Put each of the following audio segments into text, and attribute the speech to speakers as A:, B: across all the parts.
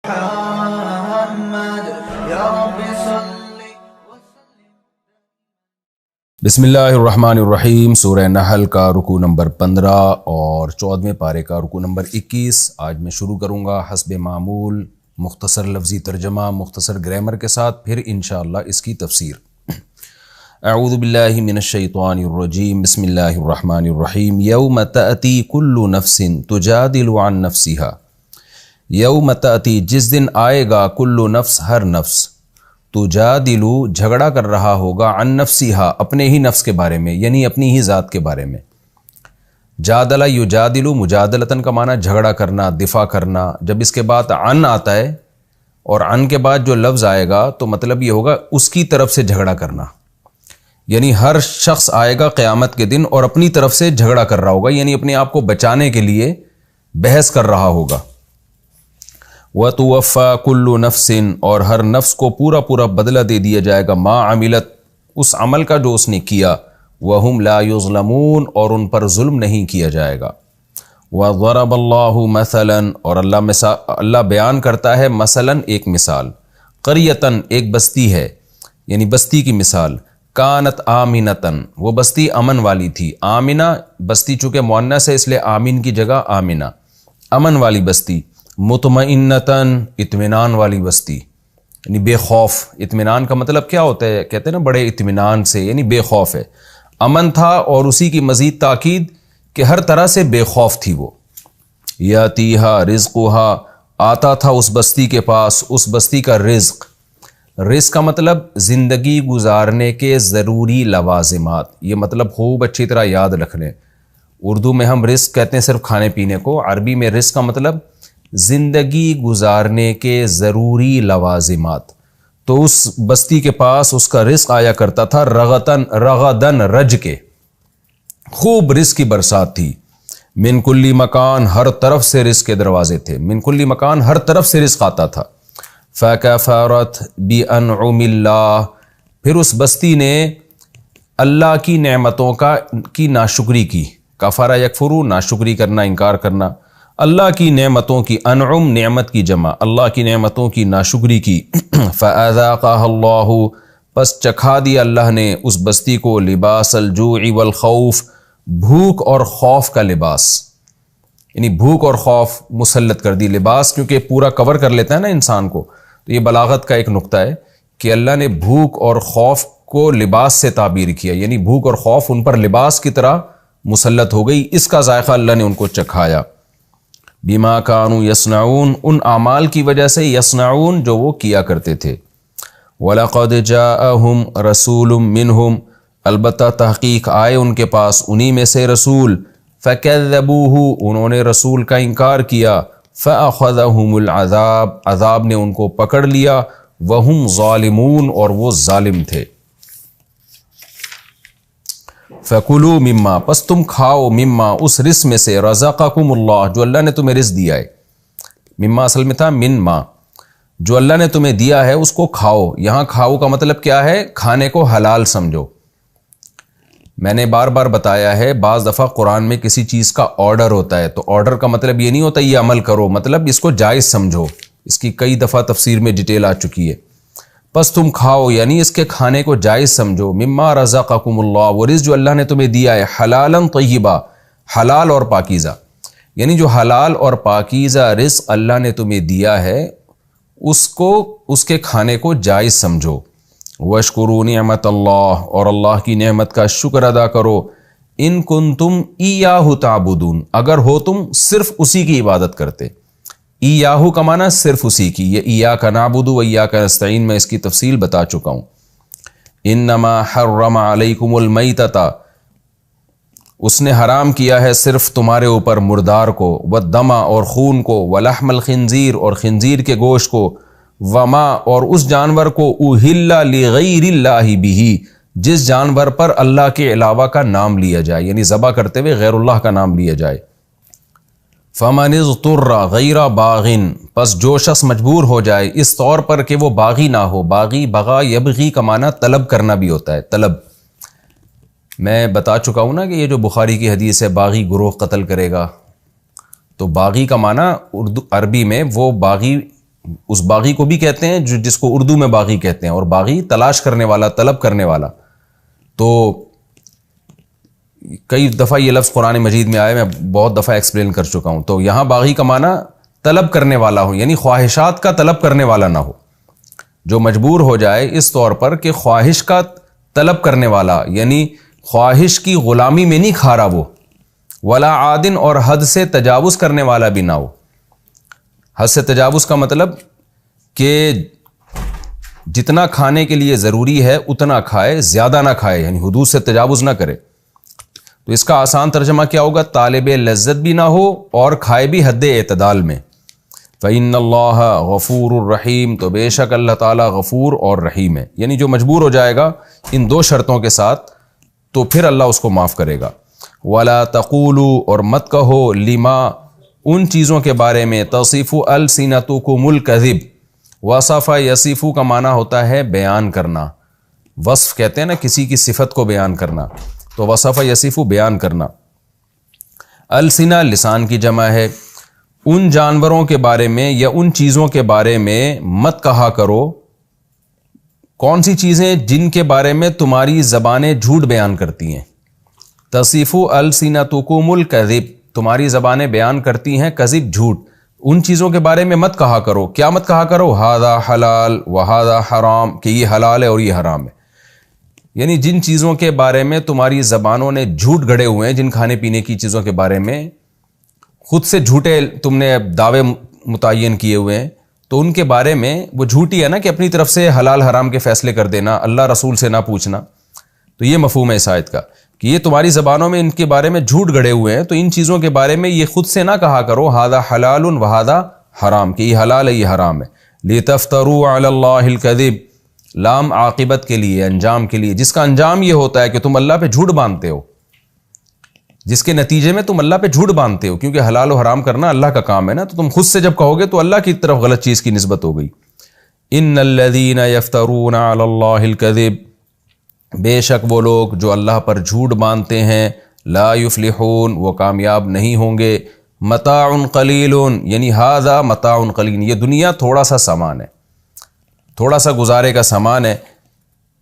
A: محمد یا رب صلی
B: بسم اللہ الرحمن الرحیم۔ سورہ نحل کا رکوع نمبر 15 اور 14ویں پارے کا رکوع نمبر 21 آج میں شروع کروں گا حسب معمول، مختصر لفظی ترجمہ، مختصر گرامر کے ساتھ، پھر انشاءاللہ اس کی تفسیر۔ اعوذ باللہ من الشیطان الرجیم، بسم اللہ الرحمن الرحیم۔ یوم تأتی کل نفس تجادل عن نفسها، یوم تأتی جس دن آئے گا، کل نفس ہر نفس، تجادلو جھگڑا کر رہا ہوگا، عن نفسها اپنے ہی نفس کے بارے میں، یعنی اپنی ہی ذات کے بارے میں۔ جادلہ یجادلو مجادلتن کا معنی جھگڑا کرنا، دفاع کرنا۔ جب اس کے بعد عن آتا ہے اور عن کے بعد جو لفظ آئے گا تو مطلب یہ ہوگا اس کی طرف سے جھگڑا کرنا، یعنی ہر شخص آئے گا قیامت کے دن اور اپنی طرف سے جھگڑا کر رہا ہوگا، یعنی اپنے آپ کو بچانے کے لیے بحث کر رہا ہوگا۔ وَتُوَفَّى كُلُّ نَفْسٍ اور ہر نفس کو پورا پورا بدلہ دے دیا جائے گا، ما عملت اس عمل کا جو اس نے کیا، وَهُمْ لَا يُظْلَمُونَ اور ان پر ظلم نہیں کیا جائے گا۔ وَضَرَبَ اللَّهُ مَثَلًا اور اللہ بیان کرتا ہے مثلاً ایک مثال، قریتاً ایک بستی ہے، یعنی بستی کی مثال، کانت آمنتاً وہ بستی امن والی تھی، آمنہ بستی چونکہ مؤنث ہے اس لیے آمین کی جگہ آمنہ، امن والی بستی، مطمئنتاً اطمینان والی بستی، یعنی بے خوف۔ اطمینان کا مطلب کیا ہوتا ہے؟ کہتے ہیں نا بڑے اطمینان سے، یعنی بے خوف ہے، امن تھا، اور اسی کی مزید تاکید کہ ہر طرح سے بے خوف تھی وہ۔ یاتیہا رزقہا آتا تھا اس بستی کے پاس، اس بستی کا رزق۔ رزق کا مطلب زندگی گزارنے کے ضروری لوازمات، یہ مطلب خوب اچھی طرح یاد رکھنے۔ اردو میں ہم رزق کہتے ہیں صرف کھانے پینے کو، عربی میں رزق کا مطلب زندگی گزارنے کے ضروری لوازمات۔ تو اس بستی کے پاس اس کا رزق آیا کرتا تھا، رغدن رج کے، خوب رزق کی برسات تھی۔ من کلی مکان ہر طرف سے رزق کے دروازے تھے، من کلی مکان ہر طرف سے رزق آتا تھا۔ فَكَفَرَتْ بِأَنْعُمِ اللَّهِ پھر اس بستی نے اللہ کی نعمتوں کی ناشکری کی۔ کفر یکفر ناشکری کرنا، انکار کرنا، اللہ کی نعمتوں کی، انعم نعمت کی جمع، اللہ کی نعمتوں کی ناشکری کی۔ فَأَذَاقَهَا اللَّهُ پس چکھا دیا اللہ نے اس بستی کو، لباس الجوع والخوف بھوک اور خوف کا لباس، یعنی بھوک اور خوف مسلط کر دی۔ لباس کیونکہ پورا کور کر لیتا ہے نا انسان کو، تو یہ بلاغت کا ایک نقطہ ہے کہ اللہ نے بھوک اور خوف کو لباس سے تعبیر کیا، یعنی بھوک اور خوف ان پر لباس کی طرح مسلط ہو گئی، اس کا ذائقہ اللہ نے ان کو چکھایا۔ بما کانوا یصنعون ان اعمال کی وجہ سے، یصنعون جو وہ کیا کرتے تھے۔ وَلَقَدْ جَاءَهُمْ رَسُولٌ مِّنْهُمْ البتہ تحقیق آئے ان کے پاس انہی میں سے رسول، فَكَذَّبُوهُ انہوں نے رسول کا انکار کیا، فَأَخَذَهُمُ الْعَذَابُ عذاب نے ان کو پکڑ لیا، وَهُمْ ظَالِمُونَ اور وہ ظالم تھے۔ فَكُلُوا مِمَّا پس تم کھاؤ، مما اس رزق میں سے، رزقکم اللہ جو اللہ نے تمہیں رزق دیا ہے۔ مما اصل میں تھا من ما، جو اللہ نے تمہیں دیا ہے اس کو کھاؤ۔ یہاں کھاؤ کا مطلب کیا ہے؟ کھانے کو حلال سمجھو۔ میں نے بار بار بتایا ہے، بعض دفعہ قرآن میں کسی چیز کا آرڈر ہوتا ہے تو آرڈر کا مطلب یہ نہیں ہوتا یہ عمل کرو، مطلب اس کو جائز سمجھو۔ اس کی کئی دفعہ تفسیر میں ڈیٹیل آ چکی ہے۔ پس تم کھاؤ یعنی اس کے کھانے کو جائز سمجھو، مما رزقکم اللہ وہ رزق جو اللہ نے تمہیں دیا ہے، حلالا طیبا حلال اور پاکیزہ، یعنی جو حلال اور پاکیزہ رزق اللہ نے تمہیں دیا ہے اس کے کھانے کو جائز سمجھو۔ واشکروا نعمت اللہ اور اللہ کی نعمت کا شکر ادا کرو، ان کنتم ایاہ تعبدون اگر ہو تم صرف اسی کی عبادت کرتے۔ ایاہو کا معنی صرف اسی کی، یہ ایاک نعبد و ایاک نستعین میں اس کی تفصیل بتا چکا ہوں۔ انما حرم علیکم المیتۃ اس نے حرام کیا ہے صرف تمہارے اوپر مردار کو، والدم اور خون کو، ولحم الخنزیر اور خنزیر کے گوشت کو، وما اور اس جانور کو، اہل لغیر اللہ بہ جس جانور پر اللہ کے علاوہ کا نام لیا جائے، یعنی ذبح کرتے ہوئے غیر اللہ کا نام لیا جائے۔ فمن اضطر غیر باغ پس جو شخص مجبور ہو جائے اس طور پر کہ وہ باغی نہ ہو، باغی بغا یبغی کا معنی طلب کرنا بھی ہوتا ہے، طلب۔ میں بتا چکا ہوں نا کہ یہ جو بخاری کی حدیث ہے باغی گروہ قتل کرے گا، تو باغی کا معنی عربی میں وہ باغی اس باغی کو بھی کہتے ہیں جس کو اردو میں باغی کہتے ہیں، اور باغی تلاش کرنے والا، طلب کرنے والا. تو کئی دفعہ یہ لفظ قرآن مجید میں آئے، میں بہت دفعہ ایکسپلین کر چکا ہوں. تو یہاں باغی کا معنی طلب کرنے والا ہو، یعنی خواہشات کا طلب کرنے والا نہ ہو، جو مجبور ہو جائے اس طور پر کہ خواہش کا طلب کرنے والا، یعنی خواہش کی غلامی میں نہیں کھا رہا وہ. ولا عادن، اور حد سے تجاوز کرنے والا بھی نہ ہو. حد سے تجاوز کا مطلب کہ جتنا کھانے کے لیے ضروری ہے اتنا کھائے، زیادہ نہ کھائے، یعنی حدود سے تجاوز نہ کرے. تو اس کا آسان ترجمہ کیا ہوگا؟ طالب لذت بھی نہ ہو اور کھائے بھی حد اعتدال میں. فَإِنَّ اللَّهَ غَفُورٌ رَحِيمٌ، تو بے شک اللہ تعالیٰ غفور اور رحیم ہے. یعنی جو مجبور ہو جائے گا ان دو شرطوں کے ساتھ تو پھر اللہ اس کو معاف کرے گا. وَلَا تَقُولُوا، اور مت کہو، لِمَا، ان چیزوں کے بارے میں، تَصِفُ أَلْسِنَتُكُمُ الْكَذِبَ. وصف یصف کا معنی ہوتا ہے بیان کرنا. وصف کہتے ہیں نا کسی کی صفت کو بیان کرنا، تو وصف یصف بیان کرنا. السنہ لسان کی جمع ہے. ان جانوروں کے بارے میں یا ان چیزوں کے بارے میں مت کہا کرو. کون سی چیزیں؟ جن کے بارے میں تمہاری زبانیں جھوٹ بیان کرتی ہیں. تصف السنتکم الکذب، تمہاری زبانیں بیان کرتی ہیں کذب، جھوٹ. ان چیزوں کے بارے میں مت کہا کرو. کیا مت کہا کرو؟ ھذا حلال وھذا حرام، کہ یہ حلال ہے اور یہ حرام ہے. یعنی جن چیزوں کے بارے میں تمہاری زبانوں نے جھوٹ گھڑے ہوئے ہیں، جن کھانے پینے کی چیزوں کے بارے میں خود سے جھوٹے تم نے دعوے متعین کیے ہوئے ہیں، تو ان کے بارے میں وہ جھوٹی ہے نا کہ اپنی طرف سے حلال حرام کے فیصلے کر دینا، اللہ رسول سے نہ پوچھنا. تو یہ مفہوم ہے اس آیت کا کہ یہ تمہاری زبانوں میں ان کے بارے میں جھوٹ گڑے ہوئے ہیں، تو ان چیزوں کے بارے میں یہ خود سے نہ کہا کرو ھذا حلال وھذا حرام، کہ یہ حلال ہے یہ حرام ہے. لتفتروا علی اللہ الکذب، لام عاقبت کے لیے، انجام کے لیے، جس کا انجام یہ ہوتا ہے کہ تم اللہ پہ جھوٹ باندھتے ہو، جس کے نتیجے میں تم اللہ پہ جھوٹ باندھتے ہو، کیونکہ حلال و حرام کرنا اللہ کا کام ہے نا. تو تم خود سے جب کہو گے تو اللہ کی طرف غلط چیز کی نسبت ہو گئی. ان الذین یفترون علی اللہ الکذب، بے شک وہ لوگ جو اللہ پر جھوٹ باندھتے ہیں، لا یفلحون، وہ کامیاب نہیں ہوں گے. متاع قلیل، یعنی ھذا متاع قلیل، یہ دنیا تھوڑا سا سامان ہے، تھوڑا سا گزارے کا سامان ہے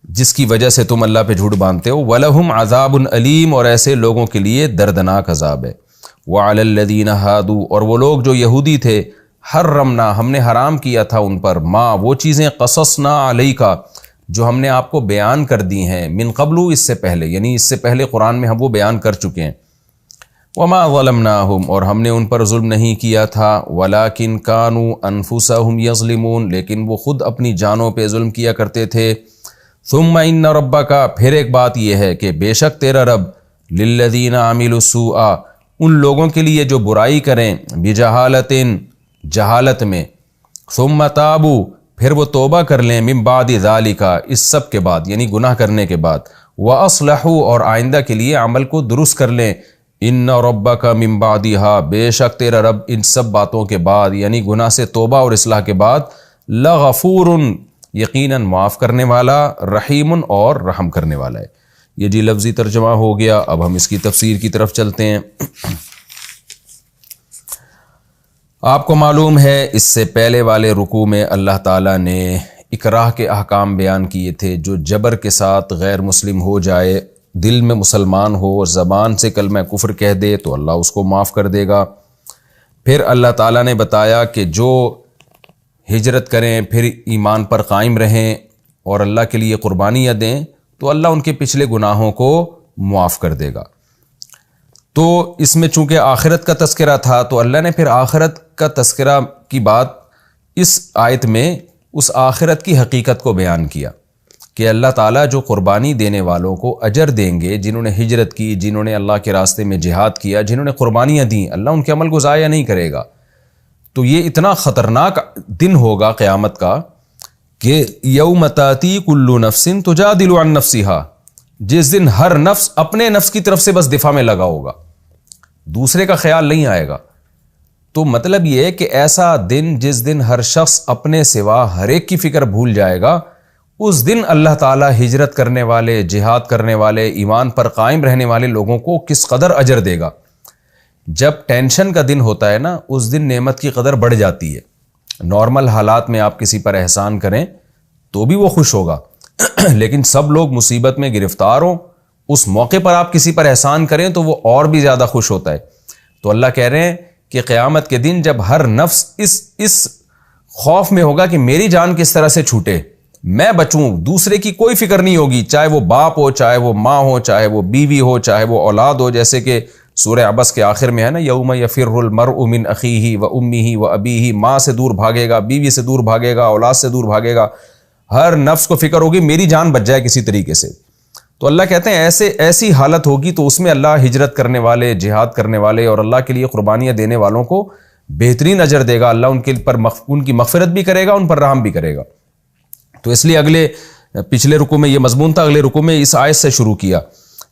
B: جس کی وجہ سے تم اللہ پہ جھوٹ باندھتے ہو. وَلَهُمْ عَذَابٌ علیم، اور ایسے لوگوں کے لیے دردناک عذاب ہے. وَعَلَى الَّذِينَ هَادُوا، اور وہ لوگ جو یہودی تھے، حرمنا، ہم نے حرام کیا تھا ان پر، ما، وہ چیزیں، قصصنا علیک، جو ہم نے آپ کو بیان کر دی ہیں، من قبل، اس سے پہلے، یعنی اس سے پہلے قرآن میں ہم وہ بیان کر چکے ہیں. وما ظلمناہم، اور ہم نے ان پر ظلم نہیں کیا تھا، ولکن کانوا انفسہم یظلمون، لیکن وہ خود اپنی جانوں پہ ظلم کیا کرتے تھے. ثم ان ربک، پھر ایک بات یہ ہے کہ بے شک تیرا رب، للذین عملوا السوء، ان لوگوں کے لیے جو برائی کریں، بجہالۃ، جہالت میں، ثم تابوا، پھر وہ توبہ کر لیں، من بعد ذالک، اس سب کے بعد، یعنی گناہ کرنے کے بعد، واصلحوا، اور آئندہ کے لیے عمل کو درست کر لیں. ان ربک من بعدھا، بے شک تیرا رب ان سب باتوں کے بعد، یعنی گناہ سے توبہ اور اصلاح کے بعد، لغفور، یقیناً معاف کرنے والا، رحیم، اور رحم کرنے والا ہے. یہ جی لفظی ترجمہ ہو گیا. اب ہم اس کی تفسیر کی طرف چلتے ہیں. آپ کو معلوم ہے اس سے پہلے والے رکوع میں اللہ تعالیٰ نے اکراہ کے احکام بیان کیے تھے. جو جبر کے ساتھ غیر مسلم ہو جائے، دل میں مسلمان ہو، زبان سے کلمہ کفر کہہ دے، تو اللہ اس کو معاف کر دے گا. پھر اللہ تعالیٰ نے بتایا کہ جو ہجرت کریں، پھر ایمان پر قائم رہیں اور اللہ کے لیے قربانیاں دیں، تو اللہ ان کے پچھلے گناہوں کو معاف کر دے گا. تو اس میں چونکہ آخرت کا تذکرہ تھا، تو اللہ نے پھر آخرت کا تذکرہ کی بات اس آیت میں اس آخرت کی حقیقت کو بیان کیا کہ اللہ تعالیٰ جو قربانی دینے والوں کو اجر دیں گے، جنہوں نے ہجرت کی، جنہوں نے اللہ کے راستے میں جہاد کیا، جنہوں نے قربانیاں دیں، اللہ ان کے عمل کو ضائع نہیں کرے گا. تو یہ اتنا خطرناک دن ہوگا قیامت کا کہ یوم تاتی کل نفس تجادل عن نفسہا، جس دن ہر نفس اپنے نفس کی طرف سے بس دفاع میں لگا ہوگا، دوسرے کا خیال نہیں آئے گا. تو مطلب یہ ہے کہ ایسا دن جس دن ہر شخص اپنے سوا ہر ایک کی فکر بھول جائے گا، اس دن اللہ تعالیٰ ہجرت کرنے والے، جہاد کرنے والے، ایمان پر قائم رہنے والے لوگوں کو کس قدر اجر دے گا. جب ٹینشن کا دن ہوتا ہے نا، اس دن نعمت کی قدر بڑھ جاتی ہے. نارمل حالات میں آپ کسی پر احسان کریں تو بھی وہ خوش ہوگا، لیکن سب لوگ مصیبت میں گرفتار ہوں، اس موقع پر آپ کسی پر احسان کریں تو وہ اور بھی زیادہ خوش ہوتا ہے۔ تو اللہ کہہ رہے ہیں کہ قیامت کے دن جب ہر نفس اس خوف میں ہوگا کہ میری جان کس طرح سے چھوٹے، میں بچوں، دوسرے کی کوئی فکر نہیں ہوگی، چاہے وہ باپ ہو، چاہے وہ ماں ہو، چاہے وہ بیوی ہو، چاہے وہ اولاد ہو، جیسے کہ سورہ عبس کے آخر میں ہے نا، یوم یفر المرء من اخیہ و امہ و ابیہ، ماں سے دور بھاگے گا، بیوی سے دور بھاگے گا، اولاد سے دور بھاگے گا، ہر نفس کو فکر ہوگی میری جان بچ جائے کسی طریقے سے۔ تو اللہ کہتے ہیں ایسی حالت ہوگی تو اس میں اللہ ہجرت کرنے والے، جہاد کرنے والے اور اللہ کے لیے قربانیاں دینے والوں کو بہترین اجر دے گا، اللہ ان کی مغفرت بھی کرے گا، ان پر رحم بھی کرے گا۔ تو اس لیے پچھلے رکوع میں یہ مضمون تھا، اگلے رکوع میں اس آیت سے شروع کیا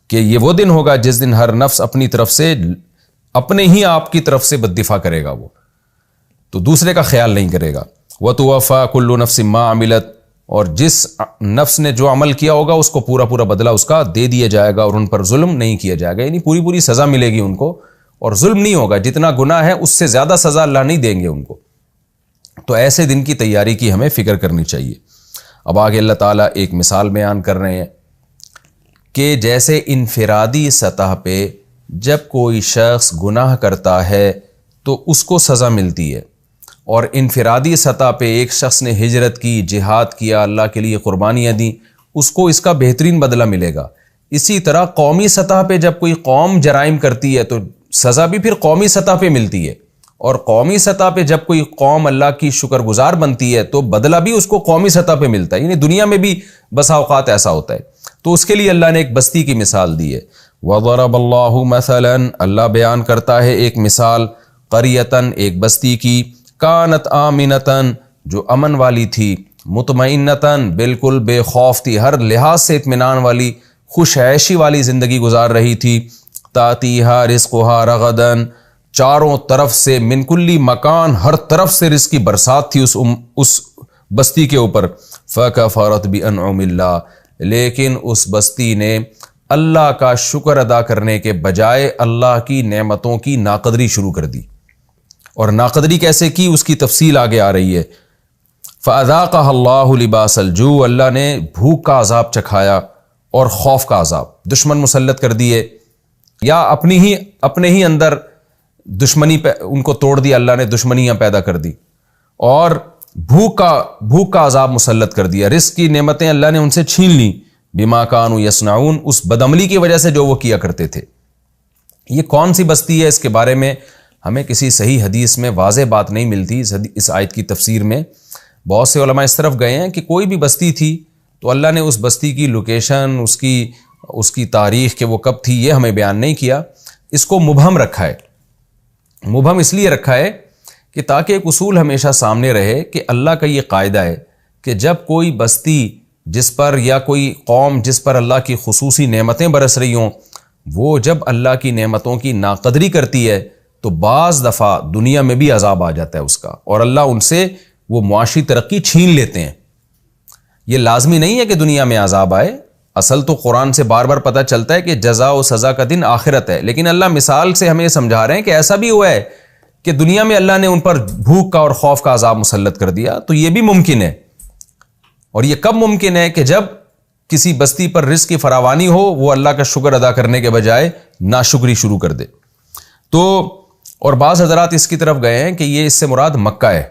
B: کہ یہ وہ دن ہوگا جس دن ہر نفس اپنی طرف سے، اپنے ہی آپ کی طرف سے بددفاع کرے گا، وہ تو دوسرے کا خیال نہیں کرے گا۔ وَتُوَفَّى كُلُّ نَفْسٍ مَّا عَمِلَتْ، اور جس نفس نے جو عمل کیا ہوگا اس کو پورا بدلہ اس کا دے دیا جائے گا، اور ان پر ظلم نہیں کیا جائے گا، یعنی پوری سزا ملے گی ان کو، اور ظلم نہیں ہوگا، جتنا گناہ ہے اس سے زیادہ سزا اللہ نہیں دیں گے ان کو۔ تو ایسے دن کی تیاری کی ہمیں فکر کرنی چاہیے۔ اب آگے اللہ تعالیٰ ایک مثال بیان کر رہے ہیں کہ جیسے انفرادی سطح پہ جب کوئی شخص گناہ کرتا ہے تو اس کو سزا ملتی ہے، اور انفرادی سطح پہ ایک شخص نے ہجرت کی، جہاد کیا، اللہ کے لیے قربانیاں دیں، اس کو اس کا بہترین بدلہ ملے گا۔ اسی طرح قومی سطح پہ جب کوئی قوم جرائم کرتی ہے تو سزا بھی پھر قومی سطح پہ ملتی ہے، اور قومی سطح پہ جب کوئی قوم اللہ کی شکر گزار بنتی ہے تو بدلہ بھی اس کو قومی سطح پہ ملتا ہے، یعنی دنیا میں بھی بسا اوقات ایسا ہوتا ہے۔ تو اس کے لیے اللہ نے ایک بستی کی مثال دی ہے۔ وَضَرَبَ اللَّهُ مَثَلًا، اللہ بیان کرتا ہے ایک مثال، قَرْيَةً، ایک بستی کی، کانت آمنتاً، جو امن والی تھی، مطمئنتاً، بالکل بے خوف تھی، ہر لحاظ سے اطمینان والی، خوش عیشی والی زندگی گزار رہی تھی، تاتیہا رزقہا رغداً، چاروں طرف سے، من کلی مکان، ہر طرف سے رزق کی برسات تھی اس بستی کے اوپر، فکفرت بانعم اللہ، لیکن اس بستی نے اللہ کا شکر ادا کرنے کے بجائے اللہ کی نعمتوں کی ناقدری شروع کر دی۔ اور ناقدری کیسے کی اس کی تفصیل آگے آ رہی ہے۔ فَأَذَاقَهَا اللَّهُ لِبَاسَ الْجُوعِ، اللہ نے بھوک کا عذاب چکھایا اور خوف کا عذاب، دشمن مسلط کر دیے، یا اپنے ہی اندر دشمنی ان کو توڑ دیا، اللہ نے دشمنیاں پیدا کر دی، اور بھوک کا عذاب مسلط کر دیا، رزق کی نعمتیں اللہ نے ان سے چھین لیں، بما كانوا يصنعون، اس بدعملی کی وجہ سے جو وہ کیا کرتے تھے۔ یہ کون سی بستی ہے، اس کے بارے میں ہمیں کسی صحیح حدیث میں واضح بات نہیں ملتی۔ اس آیت کی تفسیر میں بہت سے علماء اس طرف گئے ہیں کہ کوئی بھی بستی تھی تو اللہ نے اس بستی کی لوکیشن، اس کی تاریخ کہ وہ کب تھی، یہ ہمیں بیان نہیں کیا، اس کو مبہم رکھا ہے۔ مبہم اس لیے رکھا ہے کہ تاکہ ایک اصول ہمیشہ سامنے رہے کہ اللہ کا یہ قاعدہ ہے کہ جب کوئی بستی جس پر، یا کوئی قوم جس پر اللہ کی خصوصی نعمتیں برس رہی ہوں، وہ جب اللہ کی نعمتوں کی ناقدری کرتی ہے تو بعض دفعہ دنیا میں بھی عذاب آ جاتا ہے اس کا، اور اللہ ان سے وہ معاشی ترقی چھین لیتے ہیں۔ یہ لازمی نہیں ہے کہ دنیا میں عذاب آئے، اصل تو قرآن سے بار بار پتہ چلتا ہے کہ جزا و سزا کا دن آخرت ہے، لیکن اللہ مثال سے ہمیں سمجھا رہے ہیں کہ ایسا بھی ہوا ہے کہ دنیا میں اللہ نے ان پر بھوک کا اور خوف کا عذاب مسلط کر دیا، تو یہ بھی ممکن ہے۔ اور یہ کب ممکن ہے؟ کہ جب کسی بستی پر رزق کی فراوانی ہو، وہ اللہ کا شکر ادا کرنے کے بجائے ناشکری شروع کر دے۔ تو اور بعض حضرات اس کی طرف گئے ہیں کہ یہ اس سے مراد مکہ ہے،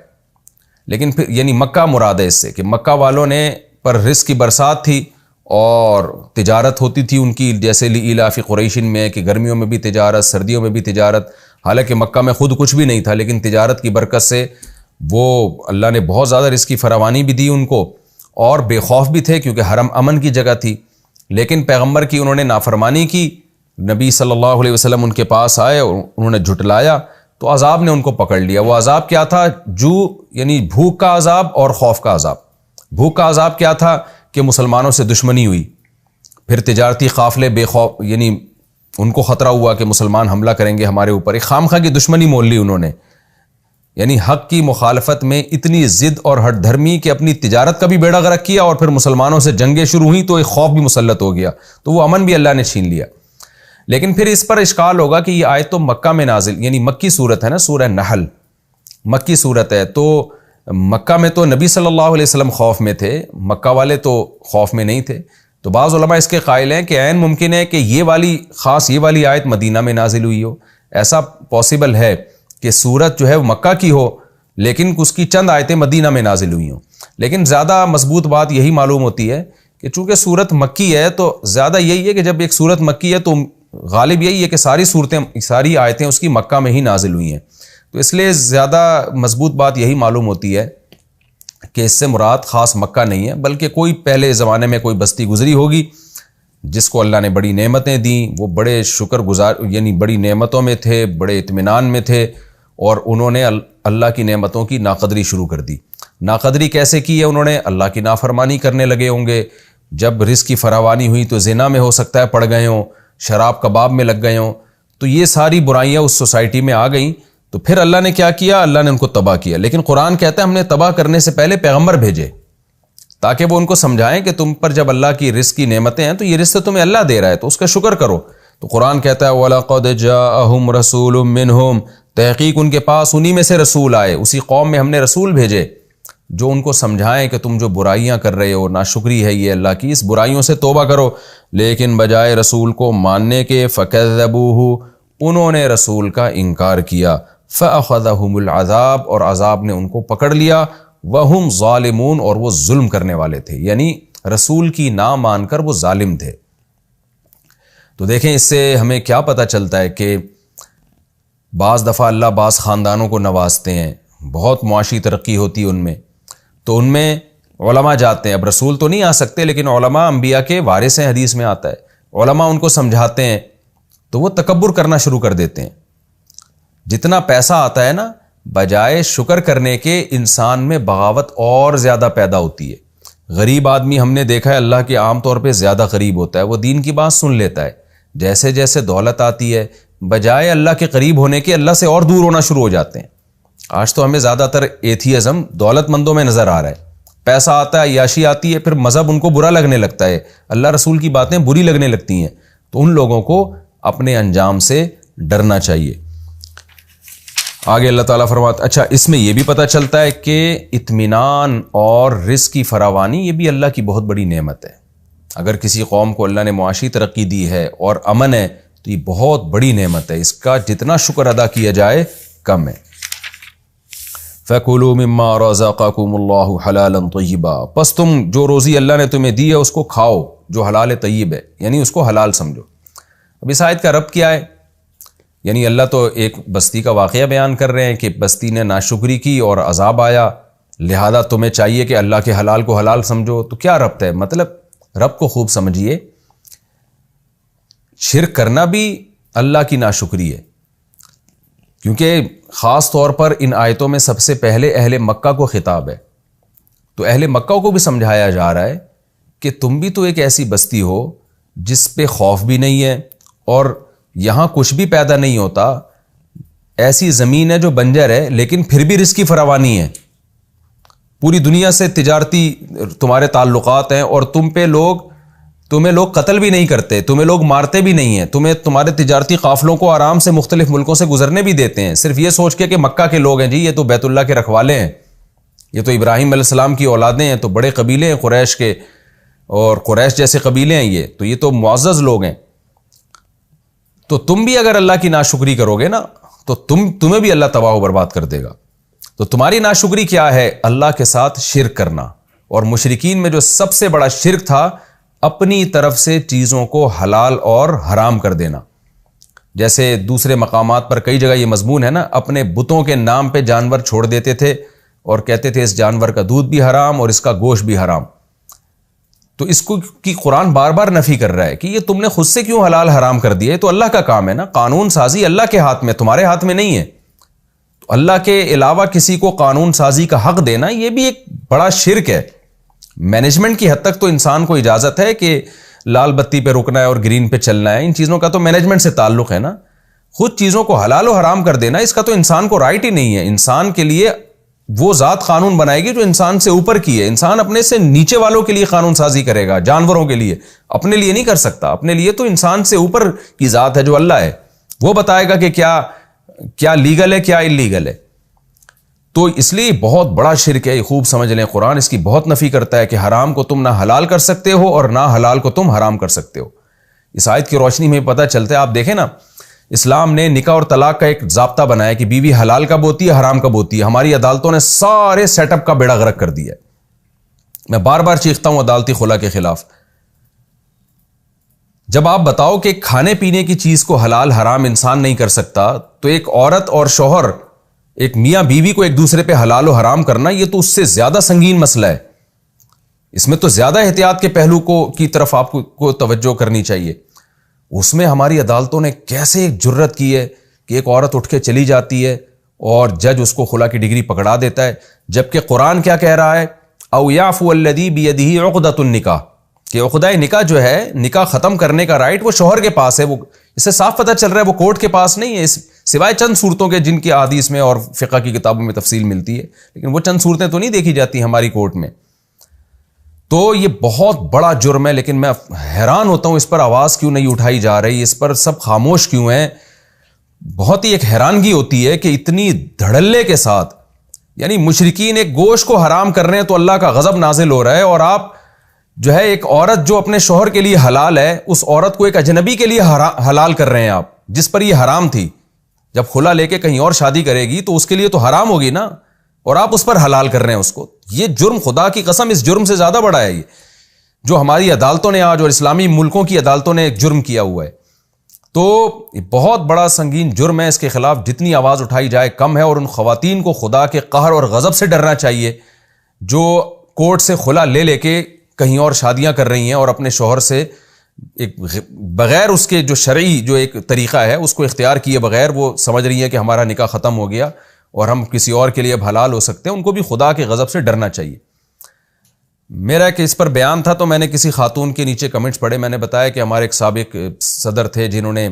B: لیکن پھر یعنی مکہ مراد ہے اس سے، کہ مکہ والوں نے پر رزق کی برسات تھی اور تجارت ہوتی تھی ان کی، جیسے لإیلاف قریش میں کہ گرمیوں میں بھی تجارت، سردیوں میں بھی تجارت، حالانکہ مکہ میں خود کچھ بھی نہیں تھا، لیکن تجارت کی برکت سے وہ اللہ نے بہت زیادہ رزق کی فراوانی بھی دی ان کو، اور بے خوف بھی تھے کیونکہ حرم امن کی جگہ تھی۔ لیکن پیغمبر کی انہوں نے نافرمانی کی، نبی صلی اللہ علیہ وسلم ان کے پاس آئے اور انہوں نے جھٹلایا، تو عذاب نے ان کو پکڑ لیا۔ وہ عذاب کیا تھا؟ یعنی بھوک کا عذاب اور خوف کا عذاب۔ بھوک کا عذاب کیا تھا؟ کہ مسلمانوں سے دشمنی ہوئی، پھر تجارتی قافلے بے خوف، یعنی ان کو خطرہ ہوا کہ مسلمان حملہ کریں گے ہمارے اوپر، ایک خامخواہ کی دشمنی مول لی انہوں نے، یعنی حق کی مخالفت میں اتنی ضد اور ہٹ دھرمی کہ اپنی تجارت کا بھی بیڑا غرق کیا، اور پھر مسلمانوں سے جنگیں شروع ہوئیں تو ایک خوف بھی مسلط ہو گیا، تو وہ امن بھی اللہ نے چھین لیا۔ لیکن پھر اس پر اشکال ہوگا کہ یہ آیت تو مکہ میں نازل، یعنی مکی صورت ہے نا، سورہ نحل مکی صورت ہے، تو مکہ میں تو نبی صلی اللہ علیہ وسلم خوف میں تھے، مکہ والے تو خوف میں نہیں تھے. تو بعض علماء اس کے قائل ہیں کہ عین ممکن ہے کہ یہ والی آیت مدینہ میں نازل ہوئی ہو. ایسا پاسبل ہے کہ سورت جو ہے وہ مکہ کی ہو لیکن اس کی چند آیتیں مدینہ میں نازل ہوئی ہوں. لیکن زیادہ مضبوط بات یہی معلوم ہوتی ہے کہ چونکہ سورت مکی ہے تو زیادہ یہی ہے کہ جب ایک سورت مکی ہے تو غالب یہی ہے کہ ساری آیتیں اس کی مکہ میں ہی نازل ہوئی ہیں. تو اس لیے زیادہ مضبوط بات یہی معلوم ہوتی ہے کہ اس سے مراد خاص مکہ نہیں ہے بلکہ کوئی پہلے زمانے میں کوئی بستی گزری ہوگی جس کو اللہ نے بڑی نعمتیں دیں، وہ بڑے شکر گزار یعنی بڑی نعمتوں میں تھے، بڑے اطمینان میں تھے، اور انہوں نے اللہ کی نعمتوں کی ناقدری شروع کر دی. ناقدری کیسے کی ہے؟ انہوں نے اللہ کی نافرمانی کرنے لگے ہوں گے. جب رزق کی فراوانی ہوئی تو زنا میں ہو سکتا ہے پڑ گئے ہوں، شراب کباب میں لگ گئے ہوں، تو یہ ساری برائیاں اس سوسائٹی میں آ گئیں. تو پھر اللہ نے کیا کیا؟ اللہ نے ان کو تباہ کیا. لیکن قرآن کہتا ہے ہم نے تباہ کرنے سے پہلے پیغمبر بھیجے تاکہ وہ ان کو سمجھائیں کہ تم پر جب اللہ کی رزق کی نعمتیں ہیں تو یہ رزق تمہیں اللہ دے رہا ہے تو اس کا شکر کرو. تو قرآن کہتا ہے وَلَقَدْ جَاءَهُمْ رَسُولٌ مِّنْهُمْ، تحقیق ان کے پاس انہی میں سے رسول آئے، اسی قوم میں ہم نے رسول بھیجے جو ان کو سمجھائیں کہ تم جو برائیاں کر رہے ہو، ناشکری ہے یہ اللہ کی، اس برائیوں سے توبہ کرو. لیکن بجائے رسول کو ماننے کے فَكَذَّبُوهُ، انہوں نے رسول کا انکار کیا. فَأَخَذَهُمُ الْعَذَابُ، اور عذاب نے ان کو پکڑ لیا. وَهُمْ ظَالِمُونَ، اور وہ ظلم کرنے والے تھے، یعنی رسول کی نہ مان کر وہ ظالم تھے. تو دیکھیں اس سے ہمیں کیا پتہ چلتا ہے کہ بعض دفعہ اللہ بعض خاندانوں کو نوازتے ہیں، بہت معاشی ترقی ہوتی ہے ان میں، تو ان میں علماء جاتے ہیں. اب رسول تو نہیں آ سکتے لیکن علماء انبیاء کے وارث ہیں، حدیث میں آتا ہے. علماء ان کو سمجھاتے ہیں تو وہ تکبر کرنا شروع کر دیتے ہیں. جتنا پیسہ آتا ہے نا، بجائے شکر کرنے کے انسان میں بغاوت اور زیادہ پیدا ہوتی ہے. غریب آدمی ہم نے دیکھا ہے اللہ کے عام طور پہ زیادہ قریب ہوتا ہے، وہ دین کی بات سن لیتا ہے. جیسے جیسے دولت آتی ہے بجائے اللہ کے قریب ہونے کے اللہ سے اور دور ہونا شروع ہو جاتے ہیں. آج تو ہمیں زیادہ تر ایتھیزم دولت مندوں میں نظر آ رہا ہے. پیسہ آتا ہے، عیاشی آتی ہے، پھر مذہب ان کو برا لگنے لگتا ہے، اللہ رسول کی باتیں بری لگنے لگتی ہیں. تو ان لوگوں کو اپنے انجام سے ڈرنا چاہیے. آگے اللہ تعالیٰ فرماتا اچھا اس میں یہ بھی پتہ چلتا ہے کہ اطمینان اور رزق کی فراوانی یہ بھی اللہ کی بہت بڑی نعمت ہے. اگر کسی قوم کو اللہ نے معاشی ترقی دی ہے اور امن ہے تو یہ بہت بڑی نعمت ہے، اس کا جتنا شکر ادا کیا جائے کم ہے. فَكُلُوا مِمَّا رَزَقَكُمُ اللَّهُ حَلَالًا طَيِّبًا، پس تم جو روزی اللہ نے تمہیں دی ہے اس کو کھاؤ جو حلال طیب ہے، یعنی اس کو حلال سمجھو. اب اس آیت کا ربط کیا ہے؟ یعنی اللہ تو ایک بستی کا واقعہ بیان کر رہے ہیں کہ بستی نے ناشکری کی اور عذاب آیا، لہذا تمہیں چاہیے کہ اللہ کے حلال کو حلال سمجھو. تو کیا ربط ہے؟ مطلب رب کو خوب سمجھیے. شرک کرنا بھی اللہ کی ناشکری ہے، کیونکہ خاص طور پر ان آیتوں میں سب سے پہلے اہل مکہ کو خطاب ہے. تو اہل مکہ کو بھی سمجھایا جا رہا ہے کہ تم بھی تو ایک ایسی بستی ہو جس پہ خوف بھی نہیں ہے اور یہاں کچھ بھی پیدا نہیں ہوتا، ایسی زمین ہے جو بنجر ہے لیکن پھر بھی رزق کی فراوانی ہے. پوری دنیا سے تجارتی تمہارے تعلقات ہیں اور تمہیں لوگ قتل بھی نہیں کرتے، تمہیں لوگ مارتے بھی نہیں ہیں، تمہارے تجارتی قافلوں کو آرام سے مختلف ملکوں سے گزرنے بھی دیتے ہیں، صرف یہ سوچ کے کہ مکہ کے لوگ ہیں جی، یہ تو بیت اللہ کے رکھوالے ہیں، یہ تو ابراہیم علیہ السلام کی اولادیں ہیں، تو بڑے قبیلے ہیں قریش کے، اور قریش جیسے قبیلے ہیں یہ تو معزز لوگ ہیں. تو تم بھی اگر اللہ کی ناشکری کرو گے نا تو تمہیں بھی اللہ تباہ و برباد کر دے گا. تو تمہاری ناشکری کیا ہے؟ اللہ کے ساتھ شرک کرنا. اور مشرکین میں جو سب سے بڑا شرک تھا اپنی طرف سے چیزوں کو حلال اور حرام کر دینا. جیسے دوسرے مقامات پر کئی جگہ یہ مضمون ہے نا، اپنے بتوں کے نام پہ جانور چھوڑ دیتے تھے اور کہتے تھے اس جانور کا دودھ بھی حرام اور اس کا گوشت بھی حرام. تو اس کو کی قرآن بار بار نفی کر رہا ہے کہ یہ تم نے خود سے کیوں حلال حرام کر دیا؟ تو اللہ کا کام ہے نا، قانون سازی اللہ کے ہاتھ میں، تمہارے ہاتھ میں نہیں ہے. تو اللہ کے علاوہ کسی کو قانون سازی کا حق دینا یہ بھی ایک بڑا شرک ہے. مینجمنٹ کی حد تک تو انسان کو اجازت ہے کہ لال بتی پہ رکنا ہے اور گرین پہ چلنا ہے، ان چیزوں کا تو مینجمنٹ سے تعلق ہے نا. خود چیزوں کو حلال و حرام کر دینا اس کا تو انسان کو رائٹ ہی نہیں ہے. انسان کے لیے وہ ذات قانون بنائے گی جو انسان سے اوپر کی ہے. انسان اپنے سے نیچے والوں کے لیے قانون سازی کرے گا، جانوروں کے لیے، اپنے لیے نہیں کر سکتا. اپنے لیے تو انسان سے اوپر کی ذات ہے جو اللہ ہے، وہ بتائے گا کہ کیا لیگل ہے کیا انلیگل ہے. تو اس لیے بہت بڑا شرک ہے، یہ خوب سمجھ لیں، قرآن اس کی بہت نفی کرتا ہے کہ حرام کو تم نہ حلال کر سکتے ہو اور نہ حلال کو تم حرام کر سکتے ہو۔ اس آیت کی روشنی میں پتہ چلتا ہے، آپ دیکھیں نا، اسلام نے نکاح اور طلاق کا ایک ضابطہ بنایا کہ بیوی حلال کب ہوتی ہے، حرام کب ہوتی ہے۔ ہماری عدالتوں نے سارے سیٹ اپ کا بیڑا غرق کر دیا ہے۔ میں بار بار چیختا ہوں عدالتی خلا کے خلاف۔ جب آپ بتاؤ کہ کھانے پینے کی چیز کو حلال حرام انسان نہیں کر سکتا، تو ایک عورت اور شوہر، ایک میاں بیوی کو ایک دوسرے پہ حلال و حرام کرنا، یہ تو اس سے زیادہ سنگین مسئلہ ہے۔ اس میں تو زیادہ احتیاط کے پہلو کی طرف آپ کو توجہ کرنی چاہیے۔ اس میں ہماری عدالتوں نے کیسے ایک جرت کی ہے کہ ایک عورت اٹھ کے چلی جاتی ہے اور جج اس کو خلا کی ڈگری پکڑا دیتا ہے، جبکہ قرآن کیا کہہ رہا ہے، او یعفو الذی بیدہ عقدۃ النکاح، کہ عقدہ نکاح جو ہے، نکاح ختم کرنے کا رائٹ وہ شوہر کے پاس ہے۔ وہ اس سے صاف پتہ چل رہا ہے وہ کورٹ کے پاس نہیں ہے، سوائے چند صورتوں کے جن کی احادیث میں اور فقہ کی کتابوں میں تفصیل ملتی ہے، لیکن وہ چند صورتیں تو نہیں دیکھی جاتی ہماری کورٹ میں۔ تو یہ بہت بڑا جرم ہے، لیکن میں حیران ہوتا ہوں اس پر آواز کیوں نہیں اٹھائی جا رہی، اس پر سب خاموش کیوں ہیں۔ بہت ہی ایک حیرانگی ہوتی ہے کہ اتنی دھڑلے کے ساتھ، یعنی مشرکین ایک گوشت کو حرام کر رہے ہیں تو اللہ کا غضب نازل ہو رہا ہے، اور آپ جو ہے ایک عورت جو اپنے شوہر کے لیے حلال ہے، اس عورت کو ایک اجنبی کے لیے حلال کر رہے ہیں آپ، جس پر یہ حرام تھی۔ جب خلا لے کے کہیں اور شادی کرے گی تو اس کے لیے تو حرام ہوگی نا، اور آپ اس پر حلال کر رہے ہیں اس کو۔ یہ جرم، خدا کی قسم، اس جرم سے زیادہ بڑا ہے یہ جو ہماری عدالتوں نے آج، اور اسلامی ملکوں کی عدالتوں نے ایک جرم کیا ہوا ہے۔ تو یہ بہت بڑا سنگین جرم ہے، اس کے خلاف جتنی آواز اٹھائی جائے کم ہے، اور ان خواتین کو خدا کے قہر اور غضب سے ڈرنا چاہیے جو کورٹ سے خلا لے لے کے کہیں اور شادیاں کر رہی ہیں، اور اپنے شوہر سے ایک بغیر اس کے جو شرعی جو ایک طریقہ ہے اس کو اختیار کیے بغیر وہ سمجھ رہی ہیں کہ ہمارا نکاح ختم ہو گیا اور ہم کسی اور کے لیے اب حلال ہو سکتے ہیں۔ ان کو بھی خدا کے غضب سے ڈرنا چاہیے۔ میرا کہ اس پر بیان تھا تو میں نے کسی خاتون کے نیچے کمنٹس پڑھے، میں نے بتایا کہ ہمارے ایک سابق صدر تھے جنہوں نے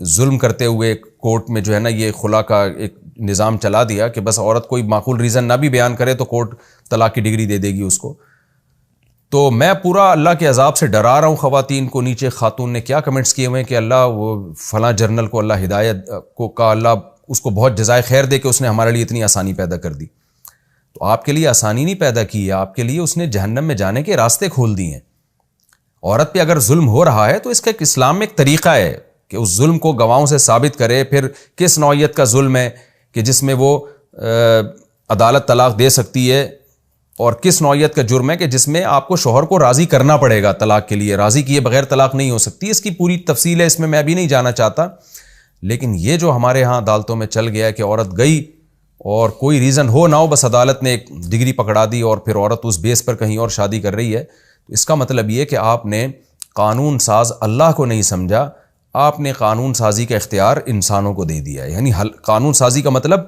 B: ظلم کرتے ہوئے کورٹ میں جو ہے نا یہ خلا کا ایک نظام چلا دیا کہ بس عورت کوئی معقول ریزن نہ بھی بیان کرے تو کورٹ طلاق کی ڈگری دے دے گی اس کو۔ تو میں پورا اللہ کے عذاب سے ڈرا رہا ہوں خواتین کو۔ نیچے خاتون نے کیا کمنٹس کیے ہوئے ہیں کہ اللہ وہ فلاں جرنل کو اللہ ہدایت کو کا اللہ اس کو بہت جزائے خیر دے کہ اس نے ہمارے لیے اتنی آسانی پیدا کر دی۔ تو آپ کے لیے آسانی نہیں پیدا کی ہے، آپ کے لیے اس نے جہنم میں جانے کے راستے کھول دیے ہیں۔ عورت پہ اگر ظلم ہو رہا ہے تو اس کا ایک اسلام میں ایک طریقہ ہے کہ اس ظلم کو گواہوں سے ثابت کرے۔ پھر کس نوعیت کا ظلم ہے کہ جس میں وہ عدالت طلاق دے سکتی ہے، اور کس نوعیت کا جرم ہے کہ جس میں آپ کو شوہر کو راضی کرنا پڑے گا طلاق کے لیے، راضی کیے بغیر طلاق نہیں ہو سکتی۔ اس کی پوری تفصیل ہے، اس میں ابھی نہیں جانا چاہتا، لیکن یہ جو ہمارے ہاں عدالتوں میں چل گیا ہے کہ عورت گئی اور کوئی ریزن ہو نہ ہو، بس عدالت نے ایک ڈگری پکڑا دی اور پھر عورت اس بیس پر کہیں اور شادی کر رہی ہے، تو اس کا مطلب یہ کہ آپ نے قانون ساز اللہ کو نہیں سمجھا، آپ نے قانون سازی کا اختیار انسانوں کو دے دیا ہے۔ یعنی قانون سازی کا مطلب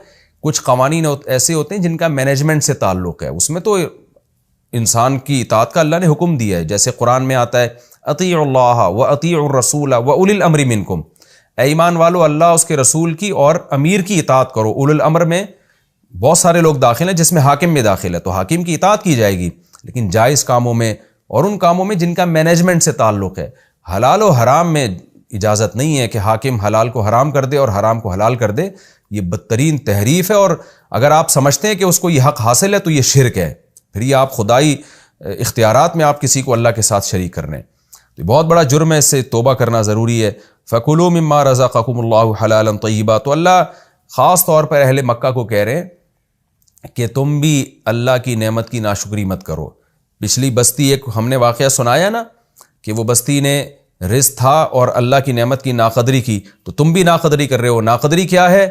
B: کچھ قوانین ایسے ہوتے ہیں جن کا مینجمنٹ سے تعلق ہے، اس میں تو انسان کی اطاعت کا اللہ نے حکم دیا ہے، جیسے قرآن میں آتا ہے اطیعوا اللہ واطیعوا الرسول واولی الامر منکم، اے ایمان والو اللہ اس کے رسول کی اور امیر کی اطاعت کرو۔ اول الامر میں بہت سارے لوگ داخل ہیں جس میں حاکم میں داخل ہے، تو حاکم کی اطاعت کی جائے گی، لیکن جائز کاموں میں اور ان کاموں میں جن کا مینجمنٹ سے تعلق ہے۔ حلال و حرام میں اجازت نہیں ہے کہ حاکم حلال کو حرام کر دے اور حرام کو حلال کر دے، یہ بدترین تحریف ہے، اور اگر آپ سمجھتے ہیں کہ اس کو یہ حق حاصل ہے تو یہ شرک ہے، پھر یہ آپ خدائی اختیارات میں آپ کسی کو اللہ کے ساتھ شریک کر رہے ہیں، تو بہت بڑا جرم ہے، اس سے توبہ کرنا ضروری ہے۔ فَكُلُوا مِمَّا رَزَقَكُمُ اللَّهُ حَلَالًا طَيِّبًا، تو اللہ خاص طور پر اہل مکہ کو کہہ رہے ہیں کہ تم بھی اللہ کی نعمت کی ناشکری مت کرو۔ پچھلی بستی ایک ہم نے واقعہ سنایا نا کہ وہ بستی نے رزق تھا اور اللہ کی نعمت کی ناقدری کی، تو تم بھی ناقدری کر رہے ہو۔ ناقدری کیا ہے؟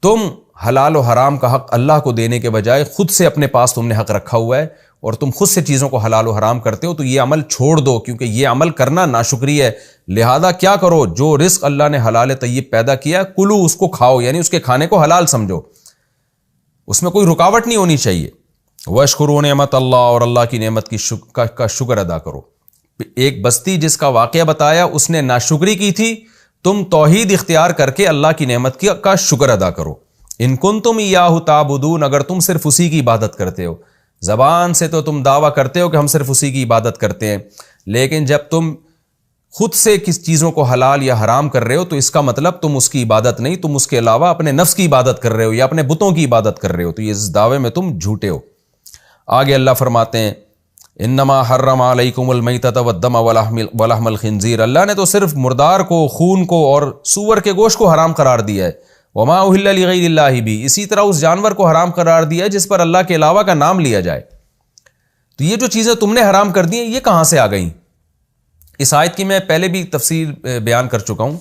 B: تم حلال و حرام کا حق اللہ کو دینے کے بجائے خود سے اپنے پاس تم نے حق رکھا ہوا ہے، اور تم خود سے چیزوں کو حلال و حرام کرتے ہو، تو یہ عمل چھوڑ دو، کیونکہ یہ عمل کرنا ناشکری ہے۔ لہذا کیا کرو، جو رزق اللہ نے حلال طیب پیدا کیا کلو، اس کو کھاؤ، یعنی اس کے کھانے کو حلال سمجھو، اس میں کوئی رکاوٹ نہیں ہونی چاہیے۔ وَاشْكُرُوا نعمت اللہ، اور اللہ کی نعمت کا شکر ادا کرو۔ ایک بستی جس کا واقعہ بتایا اس نے ناشکری کی تھی، تم توحید اختیار کر کے اللہ کی نعمت کا شکر ادا کرو۔ ان کنتم ایاہ تعبدون، اگر تم صرف اسی کی عبادت کرتے ہو، زبان سے تو تم دعویٰ کرتے ہو کہ ہم صرف اسی کی عبادت کرتے ہیں، لیکن جب تم خود سے کس چیزوں کو حلال یا حرام کر رہے ہو تو اس کا مطلب تم اس کی عبادت نہیں، تم اس کے علاوہ اپنے نفس کی عبادت کر رہے ہو یا اپنے بتوں کی عبادت کر رہے ہو، تو یہ اس دعوے میں تم جھوٹے ہو۔ آگے اللہ فرماتے ہیں انما حرم علیکم المیتۃ والدم ولحم الخنزیر، اللہ نے تو صرف مردار کو، خون کو اور سور کے گوشت کو حرام قرار دیا ہے، وما اہل لغیر اللہ بھی، اسی طرح اس جانور کو حرام قرار دیا ہے جس پر اللہ کے علاوہ کا نام لیا جائے۔ تو یہ جو چیزیں تم نے حرام کر دی ہیں یہ کہاں سے آ گئیں؟ اس آیت کی میں پہلے بھی تفصیل بیان کر چکا ہوں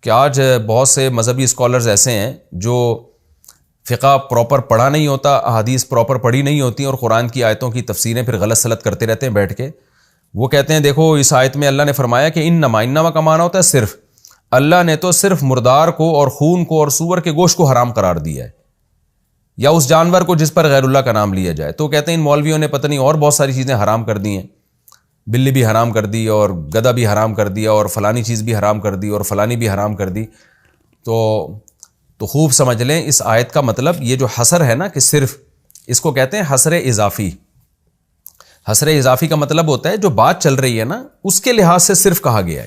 B: کہ آج بہت سے مذہبی اسکالرز ایسے ہیں جو فقہ پراپر پڑھا نہیں ہوتا، احادیث پراپر پڑھی نہیں ہوتی اور قرآن کی آیتوں کی تفسیریں پھر غلط سلط کرتے رہتے ہیں بیٹھ کے۔ وہ کہتے ہیں دیکھو اس آیت میں اللہ نے فرمایا کہ انما کا معنی ہوتا ہے صرف، اللہ نے تو صرف مردار کو اور خون کو اور سور کے گوشت کو حرام قرار دیا ہے، یا اس جانور کو جس پر غیر اللہ کا نام لیا جائے۔ تو کہتے ہیں ان مولویوں نے پتہ نہیں اور بہت ساری چیزیں حرام کر دی ہیں، بلی بھی حرام کر دی اور گدھا بھی حرام کر دیا اور فلانی چیز بھی حرام کر دی اور فلانی بھی حرام کر دی۔ تو خوب سمجھ لیں اس آیت کا مطلب یہ جو حصر ہے نا کہ صرف، اس کو کہتے ہیں حصر اضافی۔ حصر اضافی کا مطلب ہوتا ہے جو بات چل رہی ہے نا اس کے لحاظ سے صرف کہا گیا ہے۔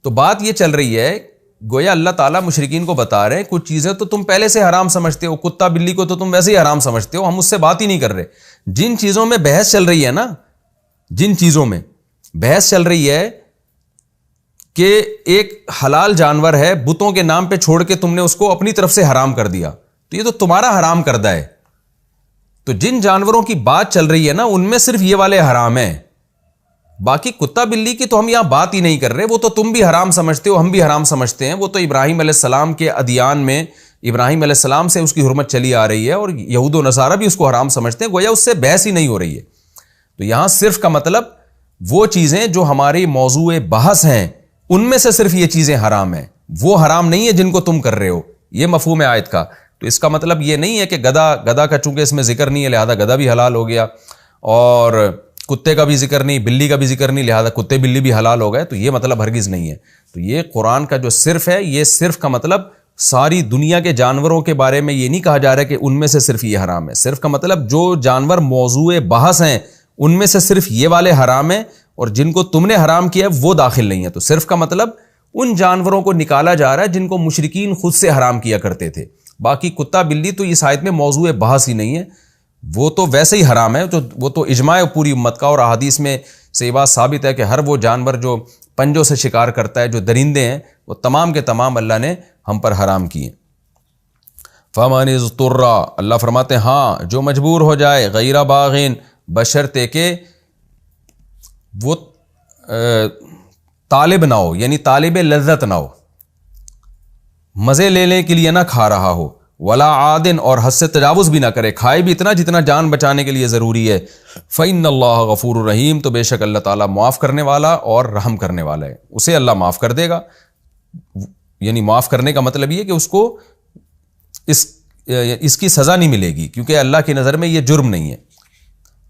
B: تو بات یہ چل رہی ہے گویا اللہ تعالیٰ مشرکین کو بتا رہے ہیں کچھ چیزیں تو تم پہلے سے حرام سمجھتے ہو، کتا بلی کو تو تم ویسے ہی حرام سمجھتے ہو، ہم اس سے بات ہی نہیں کر رہے۔ جن چیزوں میں بحث چل رہی ہے نا، جن چیزوں میں بحث چل رہی ہے کہ ایک حلال جانور ہے، بتوں کے نام پہ چھوڑ کے تم نے اس کو اپنی طرف سے حرام کر دیا، تو یہ تو تمہارا حرام کردہ ہے۔ تو جن جانوروں کی بات چل رہی ہے نا ان میں صرف یہ والے حرام ہیں، باقی کتا بلی کی تو ہم یہاں بات ہی نہیں کر رہے، وہ تو تم بھی حرام سمجھتے ہو، ہم بھی حرام سمجھتے ہیں، وہ تو ابراہیم علیہ السلام کے ادیان میں ابراہیم علیہ السلام سے اس کی حرمت چلی آ رہی ہے اور یہود و نصارہ بھی اس کو حرام سمجھتے ہیں، گویا اس سے بحث ہی نہیں ہو رہی ہے۔ تو یہاں صرف کا مطلب وہ چیزیں جو ہماری موضوع بحث ہیں ان میں سے صرف یہ چیزیں حرام ہیں، وہ حرام نہیں ہے جن کو تم کر رہے ہو، یہ مفہوم ہے آیت کا۔ تو اس کا مطلب یہ نہیں ہے کہ گدھا کا چونکہ اس میں ذکر نہیں ہے لہذا گدھا بھی حلال ہو گیا، اور کتے کا بھی ذکر نہیں، بلی کا بھی ذکر نہیں لہذا کتے بلی بھی حلال ہو گئے، تو یہ مطلب ہرگز نہیں ہے۔ تو یہ قرآن کا جو صرف ہے، یہ صرف کا مطلب ساری دنیا کے جانوروں کے بارے میں یہ نہیں کہا جا رہا کہ ان میں سے صرف یہ حرام ہے، صرف کا مطلب جو جانور موضوع بحث ہیں ان میں سے صرف یہ والے حرام ہیں اور جن کو تم نے حرام کیا ہے وہ داخل نہیں ہے۔ تو صرف کا مطلب ان جانوروں کو نکالا جا رہا ہے جن کو مشرکین خود سے حرام کیا کرتے تھے، باقی کتا بلی تو اس آیت میں موضوع بحث ہی نہیں ہے، وہ تو ویسے ہی حرام ہے، وہ تو اجماع پوری امت کا، اور احادیث میں سے یہ بات ثابت ہے کہ ہر وہ جانور جو پنجوں سے شکار کرتا ہے، جو درندے ہیں، وہ تمام کے تمام اللہ نے ہم پر حرام کیے۔ فَمَنِ اضْطُرَّ، اللہ فرماتے ہیں ہاں جو مجبور ہو جائے، غیر باغین، بشرطے کہ وہ طالب نہ ہو، یعنی طالب لذت نہ ہو، مزے لینے کے لیے نہ کھا رہا ہو، ولا عادن، اور حد سے تجاوز بھی نہ کرے، کھائے بھی اتنا جتنا جان بچانے کے لیے ضروری ہے۔ فإن اللہ غفور الرحیم، تو بے شک اللہ تعالیٰ معاف کرنے والا اور رحم کرنے والا ہے، اسے اللہ معاف کر دے گا۔ یعنی معاف کرنے کا مطلب یہ کہ اس کو اس کی سزا نہیں ملے گی، کیونکہ اللہ کی نظر میں یہ جرم نہیں ہے۔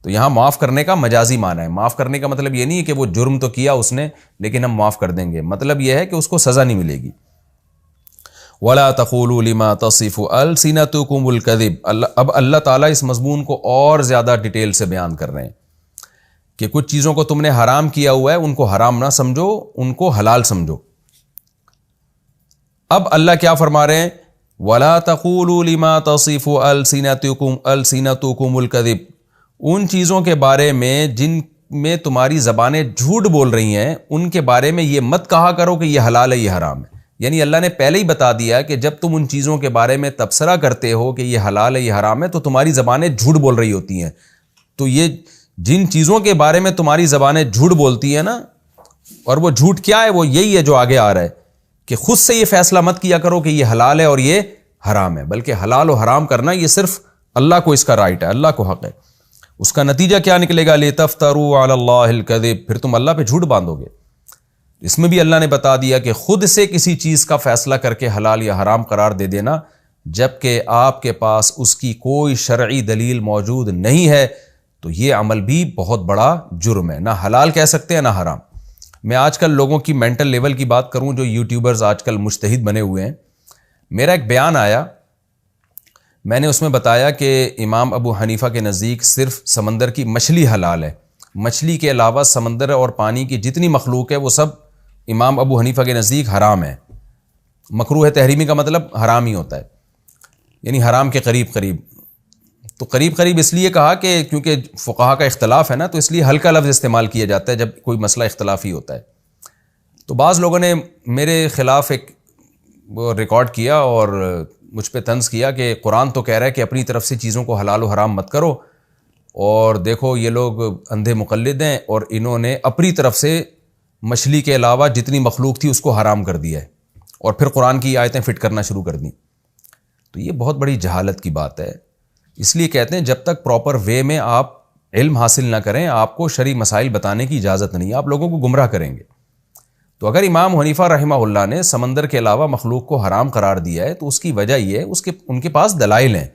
B: تو یہاں معاف کرنے کا مجازی معنی ہے، معاف کرنے کا مطلب یہ نہیں ہے کہ وہ جرم تو کیا اس نے لیکن ہم معاف کر دیں گے، مطلب یہ ہے کہ اس کو سزا نہیں ملے گی۔ وَلَا تَقُولُوا لِمَا تَصِفُ أَلْسِنَتُكُمُ الْكَذِبَ، اب اللہ تعالیٰ اس مضمون کو اور زیادہ ڈیٹیل سے بیان کر رہے ہیں کہ کچھ چیزوں کو تم نے حرام کیا ہوا ہے ان کو حرام نہ سمجھو، ان کو حلال سمجھو۔ اب اللہ کیا فرما رہے ہیں؟ وَلَا تَقُولُوا لِمَا تَصِفُ أَلْسِنَتُكُمُ الْكَذِبَ، ان چیزوں کے بارے میں جن میں تمہاری زبانیں جھوٹ بول رہی ہیں ان کے بارے میں یہ مت کہا کرو کہ یہ حلال ہے یہ حرام ہے۔ یعنی اللہ نے پہلے ہی بتا دیا کہ جب تم ان چیزوں کے بارے میں تبصرہ کرتے ہو کہ یہ حلال ہے یہ حرام ہے تو تمہاری زبانیں جھوٹ بول رہی ہوتی ہیں۔ تو یہ جن چیزوں کے بارے میں تمہاری زبانیں جھوٹ بولتی ہیں نا، اور وہ جھوٹ کیا ہے؟ وہ یہی ہے جو آگے آ رہا ہے کہ خود سے یہ فیصلہ مت کیا کرو کہ یہ حلال ہے اور یہ حرام ہے، بلکہ حلال و حرام کرنا یہ صرف اللہ کو اس کا رائٹ ہے، اللہ کو حق ہے۔ اس کا نتیجہ کیا نکلے گا؟ لِتَفْتَرُوا عَلَى اللَّهِ الْكَذِبَ، پھر تم اللہ پہ جھوٹ باندھو گے۔ اس میں بھی اللہ نے بتا دیا کہ خود سے کسی چیز کا فیصلہ کر کے حلال یا حرام قرار دے دینا جبکہ آپ کے پاس اس کی کوئی شرعی دلیل موجود نہیں ہے، تو یہ عمل بھی بہت بڑا جرم ہے، نہ حلال کہہ سکتے ہیں نہ حرام۔ میں آج کل لوگوں کی مینٹل لیول کی بات کروں جو یوٹیوبرز آج کل مجتہد بنے ہوئے ہیں، میرا ایک بیان آیا، میں نے اس میں بتایا کہ امام ابو حنیفہ کے نزدیک صرف سمندر کی مچھلی حلال ہے، مچھلی کے علاوہ سمندر اور پانی کی جتنی مخلوق ہے وہ سب امام ابو حنیفہ کے نزدیک حرام ہے. مکروہ تحریمی کا مطلب حرام ہی ہوتا ہے، یعنی حرام کے قریب قریب. تو قریب قریب اس لیے کہا کہ کیونکہ فقہا کا اختلاف ہے نا، تو اس لیے ہلکا لفظ استعمال کیا جاتا ہے جب کوئی مسئلہ اختلافی ہوتا ہے. تو بعض لوگوں نے میرے خلاف ایک ریکارڈ کیا اور مجھ پہ طنز کیا کہ قرآن تو کہہ رہا ہے کہ اپنی طرف سے چیزوں کو حلال و حرام مت کرو، اور دیکھو یہ لوگ اندھے مقلد ہیں اور انہوں نے اپنی طرف سے مچھلی کے علاوہ جتنی مخلوق تھی اس کو حرام کر دیا ہے اور پھر قرآن کی آیتیں فٹ کرنا شروع کر دیں. تو یہ بہت بڑی جہالت کی بات ہے. اس لیے کہتے ہیں جب تک پراپر وے میں آپ علم حاصل نہ کریں آپ کو شرعی مسائل بتانے کی اجازت نہیں، آپ لوگوں کو گمراہ کریں گے. تو اگر امام حنیفہ رحمہ اللہ نے سمندر کے علاوہ مخلوق کو حرام قرار دیا ہے تو اس کی وجہ یہ ہے ان کے پاس دلائل ہیں.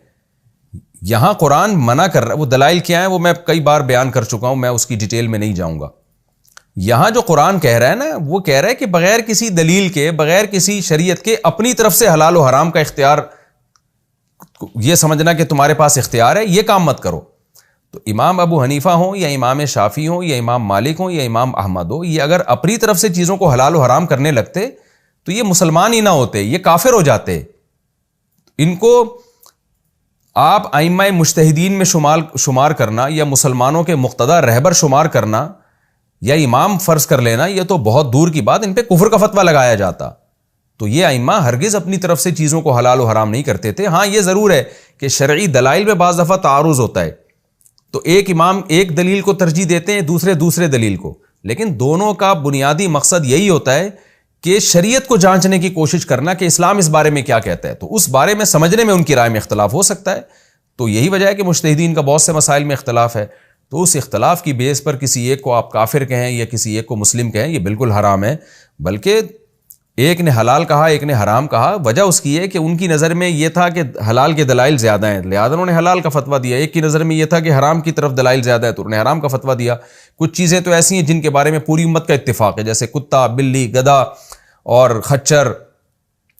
B: یہاں قرآن منع کر رہا ہے، وہ دلائل کیا ہیں وہ میں کئی بار بیان کر چکا ہوں، میں اس کی ڈیٹیل میں نہیں جاؤں گا. یہاں جو قرآن کہہ رہا ہے نا، وہ کہہ رہا ہے کہ بغیر کسی دلیل کے، بغیر کسی شریعت کے اپنی طرف سے حلال و حرام کا اختیار، یہ سمجھنا کہ تمہارے پاس اختیار ہے، یہ کام مت کرو. تو امام ابو حنیفہ ہوں یا امام شافعی ہوں یا امام مالک ہوں یا امام احمد ہو، یہ اگر اپنی طرف سے چیزوں کو حلال و حرام کرنے لگتے تو یہ مسلمان ہی نہ ہوتے، یہ کافر ہو جاتے. ان کو آپ ائمہ مجتہدین میں شمار کرنا یا مسلمانوں کے مقتدی رہبر شمار کرنا یا امام فرض کر لینا، یہ تو بہت دور کی بات، ان پہ کفر کا فتویٰ لگایا جاتا. تو یہ ائمہ ہرگز اپنی طرف سے چیزوں کو حلال و حرام نہیں کرتے تھے. ہاں یہ ضرور ہے کہ شرعی دلائل میں بعض دفعہ تعارض ہوتا ہے، تو ایک امام ایک دلیل کو ترجیح دیتے ہیں، دوسرے دلیل کو، لیکن دونوں کا بنیادی مقصد یہی ہوتا ہے کہ شریعت کو جانچنے کی کوشش کرنا کہ اسلام اس بارے میں کیا کہتا ہے. تو اس بارے میں سمجھنے میں ان کی رائے میں اختلاف ہو سکتا ہے. تو یہی وجہ ہے کہ مجتہدین کا بہت سے مسائل میں اختلاف ہے. تو اس اختلاف کی بیس پر کسی ایک کو آپ کافر کہیں یا کسی ایک کو مسلم کہیں، یہ بالکل حرام ہے. بلکہ ایک نے حلال کہا ایک نے حرام کہا، وجہ اس کی ہے کہ ان کی نظر میں یہ تھا کہ حلال کے دلائل زیادہ ہیں، لہذا انہوں نے حلال کا فتویٰ دیا. ایک کی نظر میں یہ تھا کہ حرام کی طرف دلائل زیادہ ہے تو انہوں نے حرام کا فتویٰ دیا. کچھ چیزیں تو ایسی ہیں جن کے بارے میں پوری امت کا اتفاق ہے، جیسے کتا، بلی، گدھا اور خچر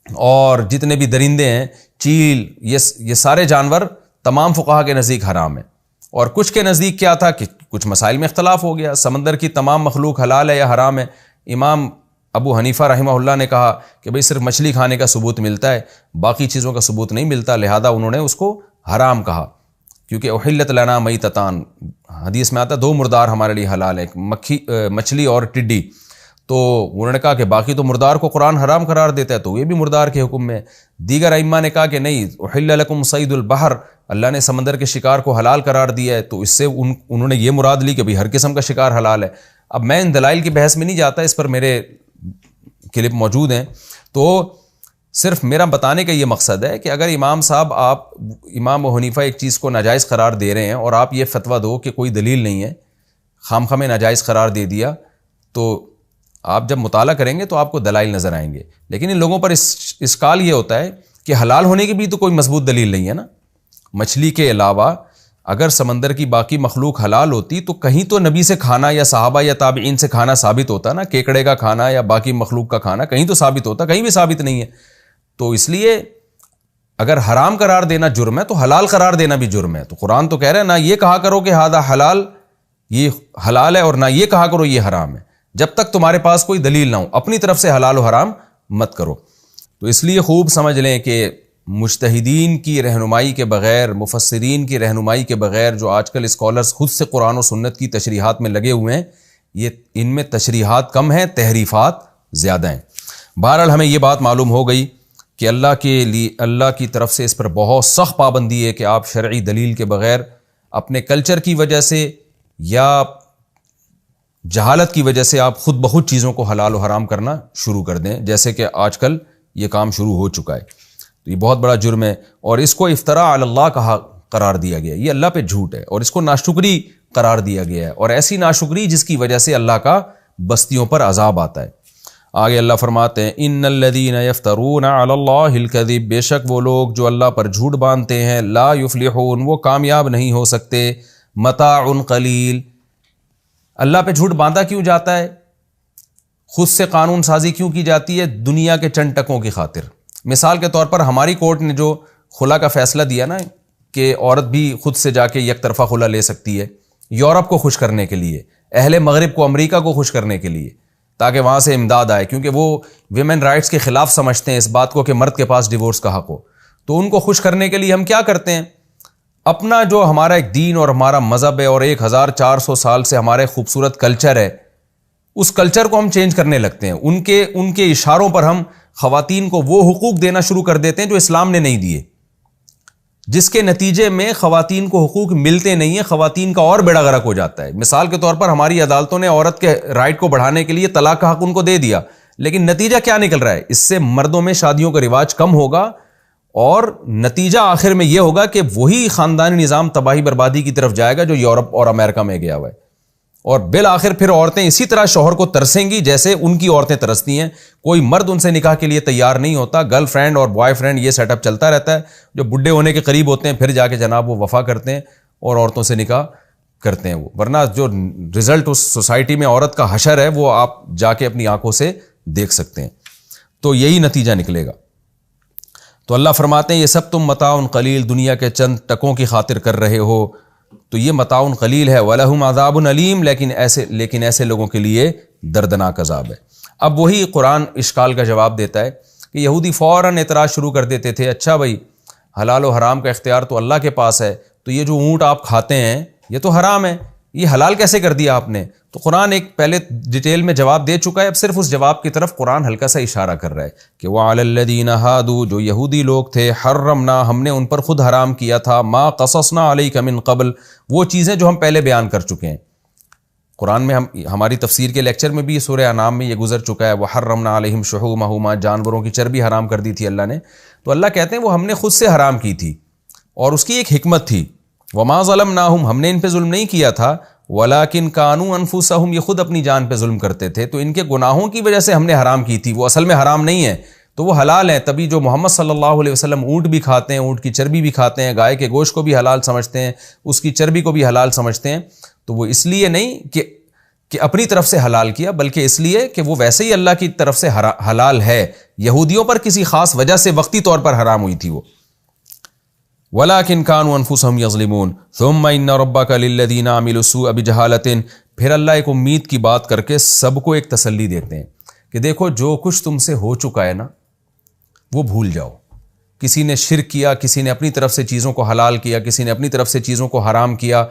B: اور جتنے بھی درندے ہیں، چیل، یہ سارے جانور تمام فقہا کے نزدیک حرام ہیں. اور کچھ کے نزدیک کیا تھا کہ کچھ مسائل میں اختلاف ہو گیا، سمندر کی تمام مخلوق حلال ہے یا حرام ہے. امام ابو حنیفہ رحمہ اللہ نے کہا کہ بھئی صرف مچھلی کھانے کا ثبوت ملتا ہے، باقی چیزوں کا ثبوت نہیں ملتا، لہذا انہوں نے اس کو حرام کہا. کیونکہ احلت لنا میتتان، حدیث میں آتا ہے 2 مردار ہمارے لیے حلال ہے، مچھلی اور ٹڈی. تو انہوں نے کہا کہ باقی تو مردار کو قرآن حرام قرار دیتا ہے، تو یہ بھی مردار کے حکم میں. دیگر ائمہ نے کہا کہ نہیں، احل لکم صید البحر، اللہ نے سمندر کے شکار کو حلال قرار دیا ہے، تو اس سے انہوں نے یہ مراد لی کہ بھئی ہر قسم کا شکار حلال ہے. اب میں ان دلائل کی بحث میں نہیں جاتا، اس پر میرے کلپ موجود ہیں. تو صرف میرا بتانے کا یہ مقصد ہے کہ اگر امام صاحب آپ امام ابو حنیفہ ایک چیز کو ناجائز قرار دے رہے ہیں اور آپ یہ فتویٰ دو کہ کوئی دلیل نہیں ہے، خام خواہ ناجائز قرار دے دیا، تو آپ جب مطالعہ کریں گے تو آپ کو دلائل نظر آئیں گے. لیکن ان لوگوں پر اشکال یہ ہوتا ہے کہ حلال ہونے کی بھی تو کوئی مضبوط دلیل نہیں ہے نا. مچھلی کے علاوہ اگر سمندر کی باقی مخلوق حلال ہوتی تو کہیں تو نبی سے کھانا یا صحابہ یا تابعین سے کھانا ثابت ہوتا نا، کیکڑے کا کھانا یا باقی مخلوق کا کھانا کہیں تو ثابت ہوتا، کہیں بھی ثابت نہیں ہے. تو اس لیے اگر حرام قرار دینا جرم ہے تو حلال قرار دینا بھی جرم ہے. تو قرآن تو کہہ رہا ہے نہ یہ کہا کرو کہ ہذا حلال، یہ حلال ہے، اور نہ یہ کہا کرو یہ حرام ہے، جب تک تمہارے پاس کوئی دلیل نہ ہو اپنی طرف سے حلال و حرام مت کرو. تو اس لیے خوب سمجھ لیں کہ مجتہدین کی رہنمائی کے بغیر، مفسرین کی رہنمائی کے بغیر جو آج کل اسکالرز خود سے قرآن و سنت کی تشریحات میں لگے ہوئے ہیں، یہ ان میں تشریحات کم ہیں، تحریفات زیادہ ہیں. بہرحال ہمیں یہ بات معلوم ہو گئی کہ اللہ کی طرف سے اس پر بہت سخت پابندی ہے کہ آپ شرعی دلیل کے بغیر اپنے کلچر کی وجہ سے یا جہالت کی وجہ سے آپ خود بخود چیزوں کو حلال و حرام کرنا شروع کر دیں، جیسے کہ آج کل یہ کام شروع ہو چکا ہے. تو یہ بہت بڑا جرم ہے اور اس کو افتراء علی اللہ کا قرار دیا گیا ہے. یہ اللہ پہ جھوٹ ہے اور اس کو ناشکری قرار دیا گیا ہے، اور ایسی ناشکری جس کی وجہ سے اللہ کا بستیوں پر عذاب آتا ہے. آگے اللہ فرماتے ہیں ان الذین یفترون علی اللہ الکذب، بے شک وہ لوگ جو اللہ پر جھوٹ باندھتے ہیں، لا یفلحون، وہ کامیاب نہیں ہو سکتے. متاع قلیل، اللہ پہ جھوٹ باندھا کیوں جاتا ہے، خود سے قانون سازی کیوں کی جاتی ہے؟ دنیا کے چند ٹکوں کی خاطر. مثال کے طور پر ہماری کورٹ نے جو خلا کا فیصلہ دیا نا کہ عورت بھی خود سے جا کے یک طرفہ خلا لے سکتی ہے، یورپ کو خوش کرنے کے لیے، اہل مغرب کو، امریکہ کو خوش کرنے کے لیے، تاکہ وہاں سے امداد آئے، کیونکہ وہ ویمن رائٹس کے خلاف سمجھتے ہیں اس بات کو کہ مرد کے پاس ڈیورس کا حق ہو۔ تو ان کو خوش کرنے کے لیے ہم کیا کرتے ہیں، اپنا جو ہمارا ایک دین اور ہمارا مذہب ہے اور 1400 سال سے ہمارے خوبصورت کلچر ہے، اس کلچر کو ہم چینج کرنے لگتے ہیں۔ ان کے اشاروں پر ہم خواتین کو وہ حقوق دینا شروع کر دیتے ہیں جو اسلام نے نہیں دیے، جس کے نتیجے میں خواتین کو حقوق ملتے نہیں ہیں، خواتین کا اور بیڑا غرق ہو جاتا ہے۔ مثال کے طور پر ہماری عدالتوں نے عورت کے رائٹ کو بڑھانے کے لیے طلاق کا حق ان کو دے دیا، لیکن نتیجہ کیا نکل رہا ہے، اس سے مردوں میں شادیوں کا رواج کم ہوگا اور نتیجہ آخر میں یہ ہوگا کہ وہی خاندانی نظام تباہی بربادی کی طرف جائے گا جو یورپ اور امریکہ میں گیا ہوا ہے، اور بالآخر پھر عورتیں اسی طرح شوہر کو ترسیں گی جیسے ان کی عورتیں ترستی ہیں۔ کوئی مرد ان سے نکاح کے لیے تیار نہیں ہوتا، گرل فرینڈ اور بوائے فرینڈ یہ سیٹ اپ چلتا رہتا ہے، جو بڈھے ہونے کے قریب ہوتے ہیں پھر جا کے جناب وہ وفا کرتے ہیں اور عورتوں سے نکاح کرتے ہیں، ورنہ جو رزلٹ اس سوسائٹی میں عورت کا حشر ہے وہ آپ جا کے اپنی آنکھوں سے دیکھ سکتے ہیں۔ تو یہی نتیجہ نکلے گا۔ تو اللہ فرماتے ہیں یہ سب تم متاع قلیل، دنیا کے چند ٹکوں کی خاطر کر رہے ہو، تو یہ متاع قلیل ہے، وَلَهُمْ عَذَابٌ عَلِيمٌ، لیکن ایسے لوگوں کے لیے دردناک عذاب ہے۔ اب وہی قرآن اشکال کا جواب دیتا ہے کہ یہودی فوراً اعتراض شروع کر دیتے تھے، اچھا بھائی حلال و حرام کا اختیار تو اللہ کے پاس ہے، تو یہ جو اونٹ آپ کھاتے ہیں یہ تو حرام ہے، یہ حلال کیسے کر دیا آپ نے؟ تو قرآن ایک پہلے ڈیٹیل میں جواب دے چکا ہے، اب صرف اس جواب کی طرف قرآن ہلکا سا اشارہ کر رہا ہے کہ وَعَلَى الَّذِينَ هَادُوا، جو یہودی لوگ تھے، حرمنا، ہم نے ان پر خود حرام کیا تھا، ما قصصنا علیک من قبل، وہ چیزیں جو ہم پہلے بیان کر چکے ہیں۔ قرآن میں ہماری تفسیر کے لیکچر میں بھی سورہ انعام میں یہ گزر چکا ہے، وَحَرَّمْنَا عَلَيْهِمْ شُحُومَهُمَا، جانوروں کی چربی حرام کر دی تھی اللہ نے۔ تو اللہ کہتے ہیں وہ ہم نے خود سے حرام کی تھی اور اس کی ایک حکمت تھی، وَمَا ظَلَمْنَاهُمْ، ہم نے ان پہ ظلم نہیں کیا تھا، وَلَٰكِنْ كَانُوا أَنفُسَهُمْ، یہ خود اپنی جان پہ ظلم کرتے تھے، تو ان کے گناہوں کی وجہ سے ہم نے حرام کی تھی، وہ اصل میں حرام نہیں ہے، تو وہ حلال ہیں۔ تبھی جو محمد صلی اللہ علیہ وسلم اونٹ بھی کھاتے ہیں، اونٹ کی چربی بھی کھاتے ہیں، گائے کے گوشت کو بھی حلال سمجھتے ہیں، اس کی چربی کو بھی حلال سمجھتے ہیں، تو وہ اس لیے نہیں کہ اپنی طرف سے حلال کیا، بلکہ اس لیے کہ وہ ویسے ہی اللہ کی طرف سے حلال ہے، یہودیوں پر کسی خاص وجہ سے وقتی طور پر حرام ہوئی تھی وہ۔ وَلَٰكِنْ كَانُوا أَنفُسَهُمْ يَظْلِمُونَ ثُمَّ إِنَّ رَبَّكَ لِلَّذِينَ عَمِلُوا السُّوءَ بِجَهَالَةٍ، پھر اللہ ایک امید کی بات کر کے سب کو ایک تسلی دیتے ہیں کہ دیکھو جو کچھ تم سے ہو چکا ہے نا وہ بھول جاؤ۔ کسی نے شرک کیا، کسی نے اپنی طرف سے چیزوں کو حلال کیا، کسی نے اپنی طرف سے چیزوں کو حرام کیا،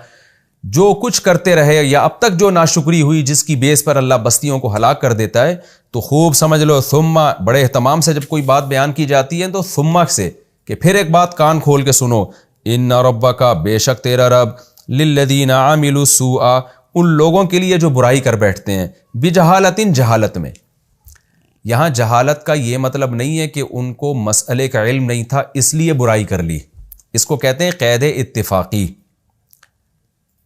B: جو کچھ کرتے رہے یا اب تک جو ناشکری ہوئی جس کی بیس پر اللہ بستیوں کو ہلاک کر دیتا ہے، تو خوب سمجھ لو ثم، بڑے اہتمام سے جب کوئی بات بیان کی جاتی ہے تو ثم سے کہ پھر ایک بات کان کھول کے سنو، ان ربک، بے شک تیرا رب، للذین عملوا السوء، ان لوگوں کے لیے جو برائی کر بیٹھتے ہیں، بجہالت، جہالت میں۔ یہاں جہالت کا یہ مطلب نہیں ہے کہ ان کو مسئلے کا علم نہیں تھا اس لیے برائی کر لی، اس کو کہتے ہیں قید اتفاقی۔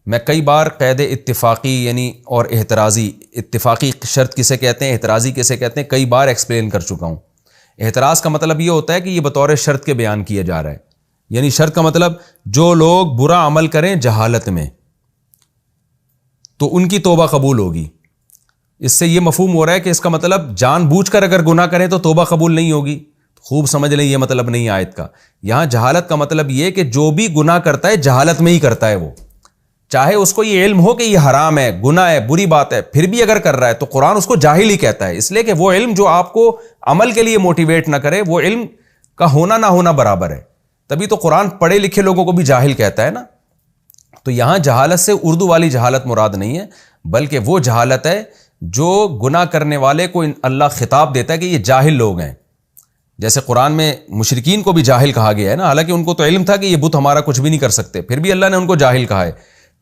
B: میں کئی بار قید اتفاقی یعنی اور احترازی، اتفاقی شرط کسے کہتے ہیں، احترازی کسے کہتے ہیں، کئی بار ایکسپلین کر چکا ہوں۔ احتراز کا مطلب یہ ہوتا ہے کہ یہ بطور شرط کے بیان کیا جا رہا ہے، یعنی شرط کا مطلب جو لوگ برا عمل کریں جہالت میں تو ان کی توبہ قبول ہوگی۔ اس سے یہ مفہوم ہو رہا ہے کہ اس کا مطلب جان بوجھ کر اگر گناہ کریں تو توبہ قبول نہیں ہوگی، خوب سمجھ لیں یہ مطلب نہیں آیت کا۔ یہاں جہالت کا مطلب یہ کہ جو بھی گناہ کرتا ہے جہالت میں ہی کرتا ہے، وہ چاہے اس کو یہ علم ہو کہ یہ حرام ہے، گناہ ہے، بری بات ہے، پھر بھی اگر کر رہا ہے تو قرآن اس کو جاہل ہی کہتا ہے، اس لیے کہ وہ علم جو آپ کو عمل کے لیے موٹیویٹ نہ کرے، وہ علم کا ہونا نہ ہونا برابر ہے، تبھی تو قرآن پڑھے لکھے لوگوں کو بھی جاہل کہتا ہے نا۔ تو یہاں جہالت سے اردو والی جہالت مراد نہیں ہے، بلکہ وہ جہالت ہے جو گناہ کرنے والے کو اللہ خطاب دیتا ہے کہ یہ جاہل لوگ ہیں۔ جیسے قرآن میں مشرکین کو بھی جاہل کہا گیا ہے نا، حالانکہ ان کو تو علم تھا کہ یہ بت ہمارا کچھ بھی نہیں کر سکتے، پھر بھی اللہ نے ان کو جاہل کہا ہے۔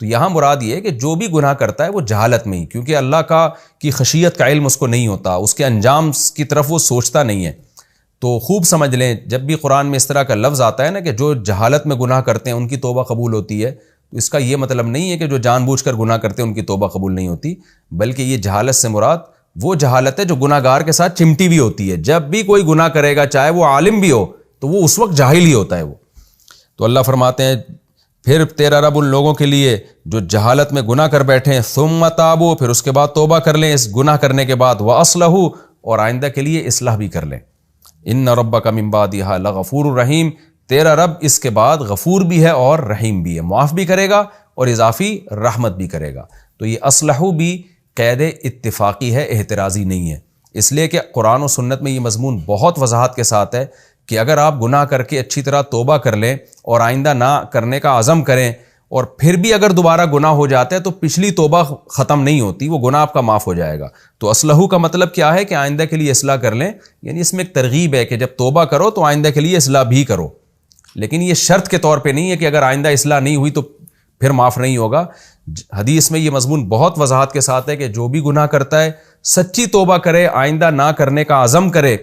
B: تو یہاں مراد یہ ہے کہ جو بھی گناہ کرتا ہے وہ جہالت میں ہی، کیونکہ اللہ کی خشیت کا علم اس کو نہیں ہوتا، اس کے انجام کی طرف وہ سوچتا نہیں ہے۔ تو خوب سمجھ لیں جب بھی قرآن میں اس طرح کا لفظ آتا ہے نا کہ جو جہالت میں گناہ کرتے ہیں ان کی توبہ قبول ہوتی ہے، تو اس کا یہ مطلب نہیں ہے کہ جو جان بوجھ کر گناہ کرتے ہیں ان کی توبہ قبول نہیں ہوتی، بلکہ یہ جہالت سے مراد وہ جہالت ہے جو گناہ گار کے ساتھ چمٹی بھی ہوتی ہے۔ جب بھی کوئی گناہ کرے گا چاہے وہ عالم بھی ہو تو وہ اس وقت جاہل ہی ہوتا ہے وہ۔ تو اللہ فرماتے ہیں پھر تیرا رب ان لوگوں کے لیے جو جہالت میں گناہ کر بیٹھے ہیں، ثم تابوا، پھر اس کے بعد توبہ کر لیں اس گناہ کرنے کے بعد، واصلحوا، اور آئندہ کے لیے اصلاح بھی کر لیں۔ ان ربک من بعدھا لغفور الرحیم، تیرا رب اس کے بعد غفور بھی ہے اور رحیم بھی ہے، معاف بھی کرے گا اور اضافی رحمت بھی کرے گا۔ تو یہ اصلحوا بھی قید اتفاقی ہے، احترازی نہیں ہے، اس لیے کہ قرآن و سنت میں یہ مضمون بہت وضاحت کے ساتھ ہے کہ اگر آپ گناہ کر کے اچھی طرح توبہ کر لیں اور آئندہ نہ کرنے کا عزم کریں اور پھر بھی اگر دوبارہ گناہ ہو جاتا ہے تو پچھلی توبہ ختم نہیں ہوتی، وہ گناہ آپ کا معاف ہو جائے گا۔ تو اصلحو کا مطلب کیا ہے کہ آئندہ کے لیے اصلاح کر لیں، یعنی اس میں ایک ترغیب ہے کہ جب توبہ کرو تو آئندہ کے لیے اصلاح بھی کرو، لیکن یہ شرط کے طور پہ نہیں ہے کہ اگر آئندہ اصلاح نہیں ہوئی تو پھر معاف نہیں ہوگا۔ حدیث میں یہ مضمون بہت وضاحت کے ساتھ ہے کہ جو بھی گناہ کرتا ہے سچی توبہ کرے، آئندہ نہ کرنے کا عزم کرے،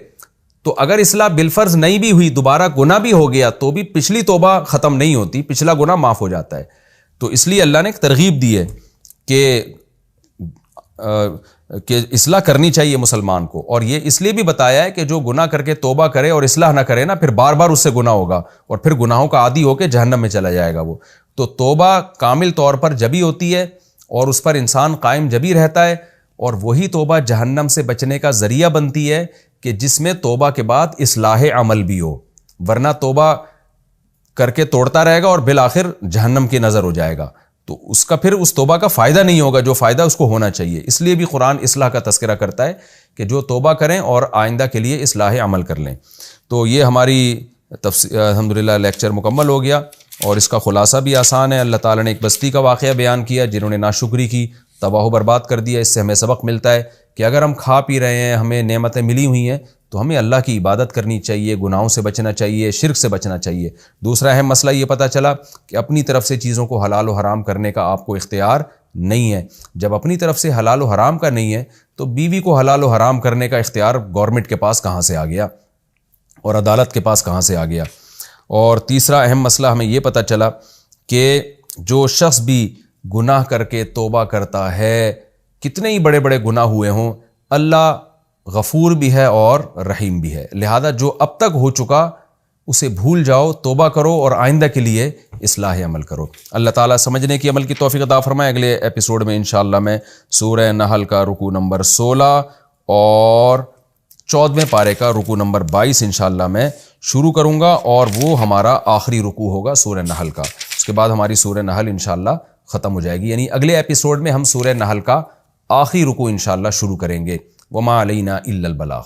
B: تو اگر اصلاح بالفرض نہیں بھی ہوئی، دوبارہ گناہ بھی ہو گیا تو بھی پچھلی توبہ ختم نہیں ہوتی، پچھلا گناہ معاف ہو جاتا ہے۔ تو اس لیے اللہ نے ایک ترغیب دی ہے کہ اصلاح کرنی چاہیے مسلمان کو، اور یہ اس لیے بھی بتایا ہے کہ جو گناہ کر کے توبہ کرے اور اصلاح نہ کرے نا، پھر بار بار اس سے گناہ ہوگا اور پھر گناہوں کا عادی ہو کے جہنم میں چلا جائے گا وہ۔ تو توبہ کامل طور پر جبھی ہوتی ہے اور اس پر انسان قائم جبھی رہتا ہے، اور وہی توبہ جہنم سے بچنے کا ذریعہ بنتی ہے کہ جس میں توبہ کے بعد اصلاح عمل بھی ہو، ورنہ توبہ کر کے توڑتا رہے گا اور بالآخر جہنم کی نظر ہو جائے گا، تو اس کا پھر اس توبہ کا فائدہ نہیں ہوگا جو فائدہ اس کو ہونا چاہیے۔ اس لیے بھی قرآن اصلاح کا تذکرہ کرتا ہے کہ جو توبہ کریں اور آئندہ کے لیے اصلاح عمل کر لیں۔ تو یہ ہماری الحمدللہ لیکچر مکمل ہو گیا، اور اس کا خلاصہ بھی آسان ہے۔ اللہ تعالیٰ نے ایک بستی کا واقعہ بیان کیا جنہوں نے ناشکری کی، تباہ و برباد کر دیا۔ اس سے ہمیں سبق ملتا ہے کہ اگر ہم کھا پی رہے ہیں، ہمیں نعمتیں ملی ہوئی ہیں، تو ہمیں اللہ کی عبادت کرنی چاہیے، گناہوں سے بچنا چاہیے، شرک سے بچنا چاہیے۔ دوسرا اہم مسئلہ یہ پتہ چلا کہ اپنی طرف سے چیزوں کو حلال و حرام کرنے کا آپ کو اختیار نہیں ہے۔ جب اپنی طرف سے حلال و حرام کا نہیں ہے تو بیوی کو حلال و حرام کرنے کا اختیار گورنمنٹ کے پاس کہاں سے آ گیا اور عدالت کے پاس کہاں سے آ گیا۔ اور تیسرا اہم مسئلہ ہمیں یہ پتہ چلا کہ جو شخص بھی گناہ کر کے توبہ کرتا ہے، کتنے ہی بڑے بڑے گناہ ہوئے ہوں، اللہ غفور بھی ہے اور رحیم بھی ہے، لہذا جو اب تک ہو چکا اسے بھول جاؤ، توبہ کرو اور آئندہ کے لیے اصلاح عمل کرو۔ اللہ تعالیٰ سمجھنے کی عمل کی توفیق عطا فرمائے۔ اگلے ایپیسوڈ میں انشاءاللہ میں سورہ نحل کا رکوع نمبر 16 اور 14ویں پارے کا رکوع نمبر 22 انشاءاللہ میں شروع کروں گا، اور وہ ہمارا آخری رکوع ہوگا سورہ نحل کا۔ اس کے بعد ہماری سورہ نحل انشاءاللہ ختم ہو جائے گی، یعنی اگلے ایپیسوڈ میں ہم سورہ نحل کا آخری رکوع انشاءاللہ شروع کریں گے۔ وما علینا الا البلاغ۔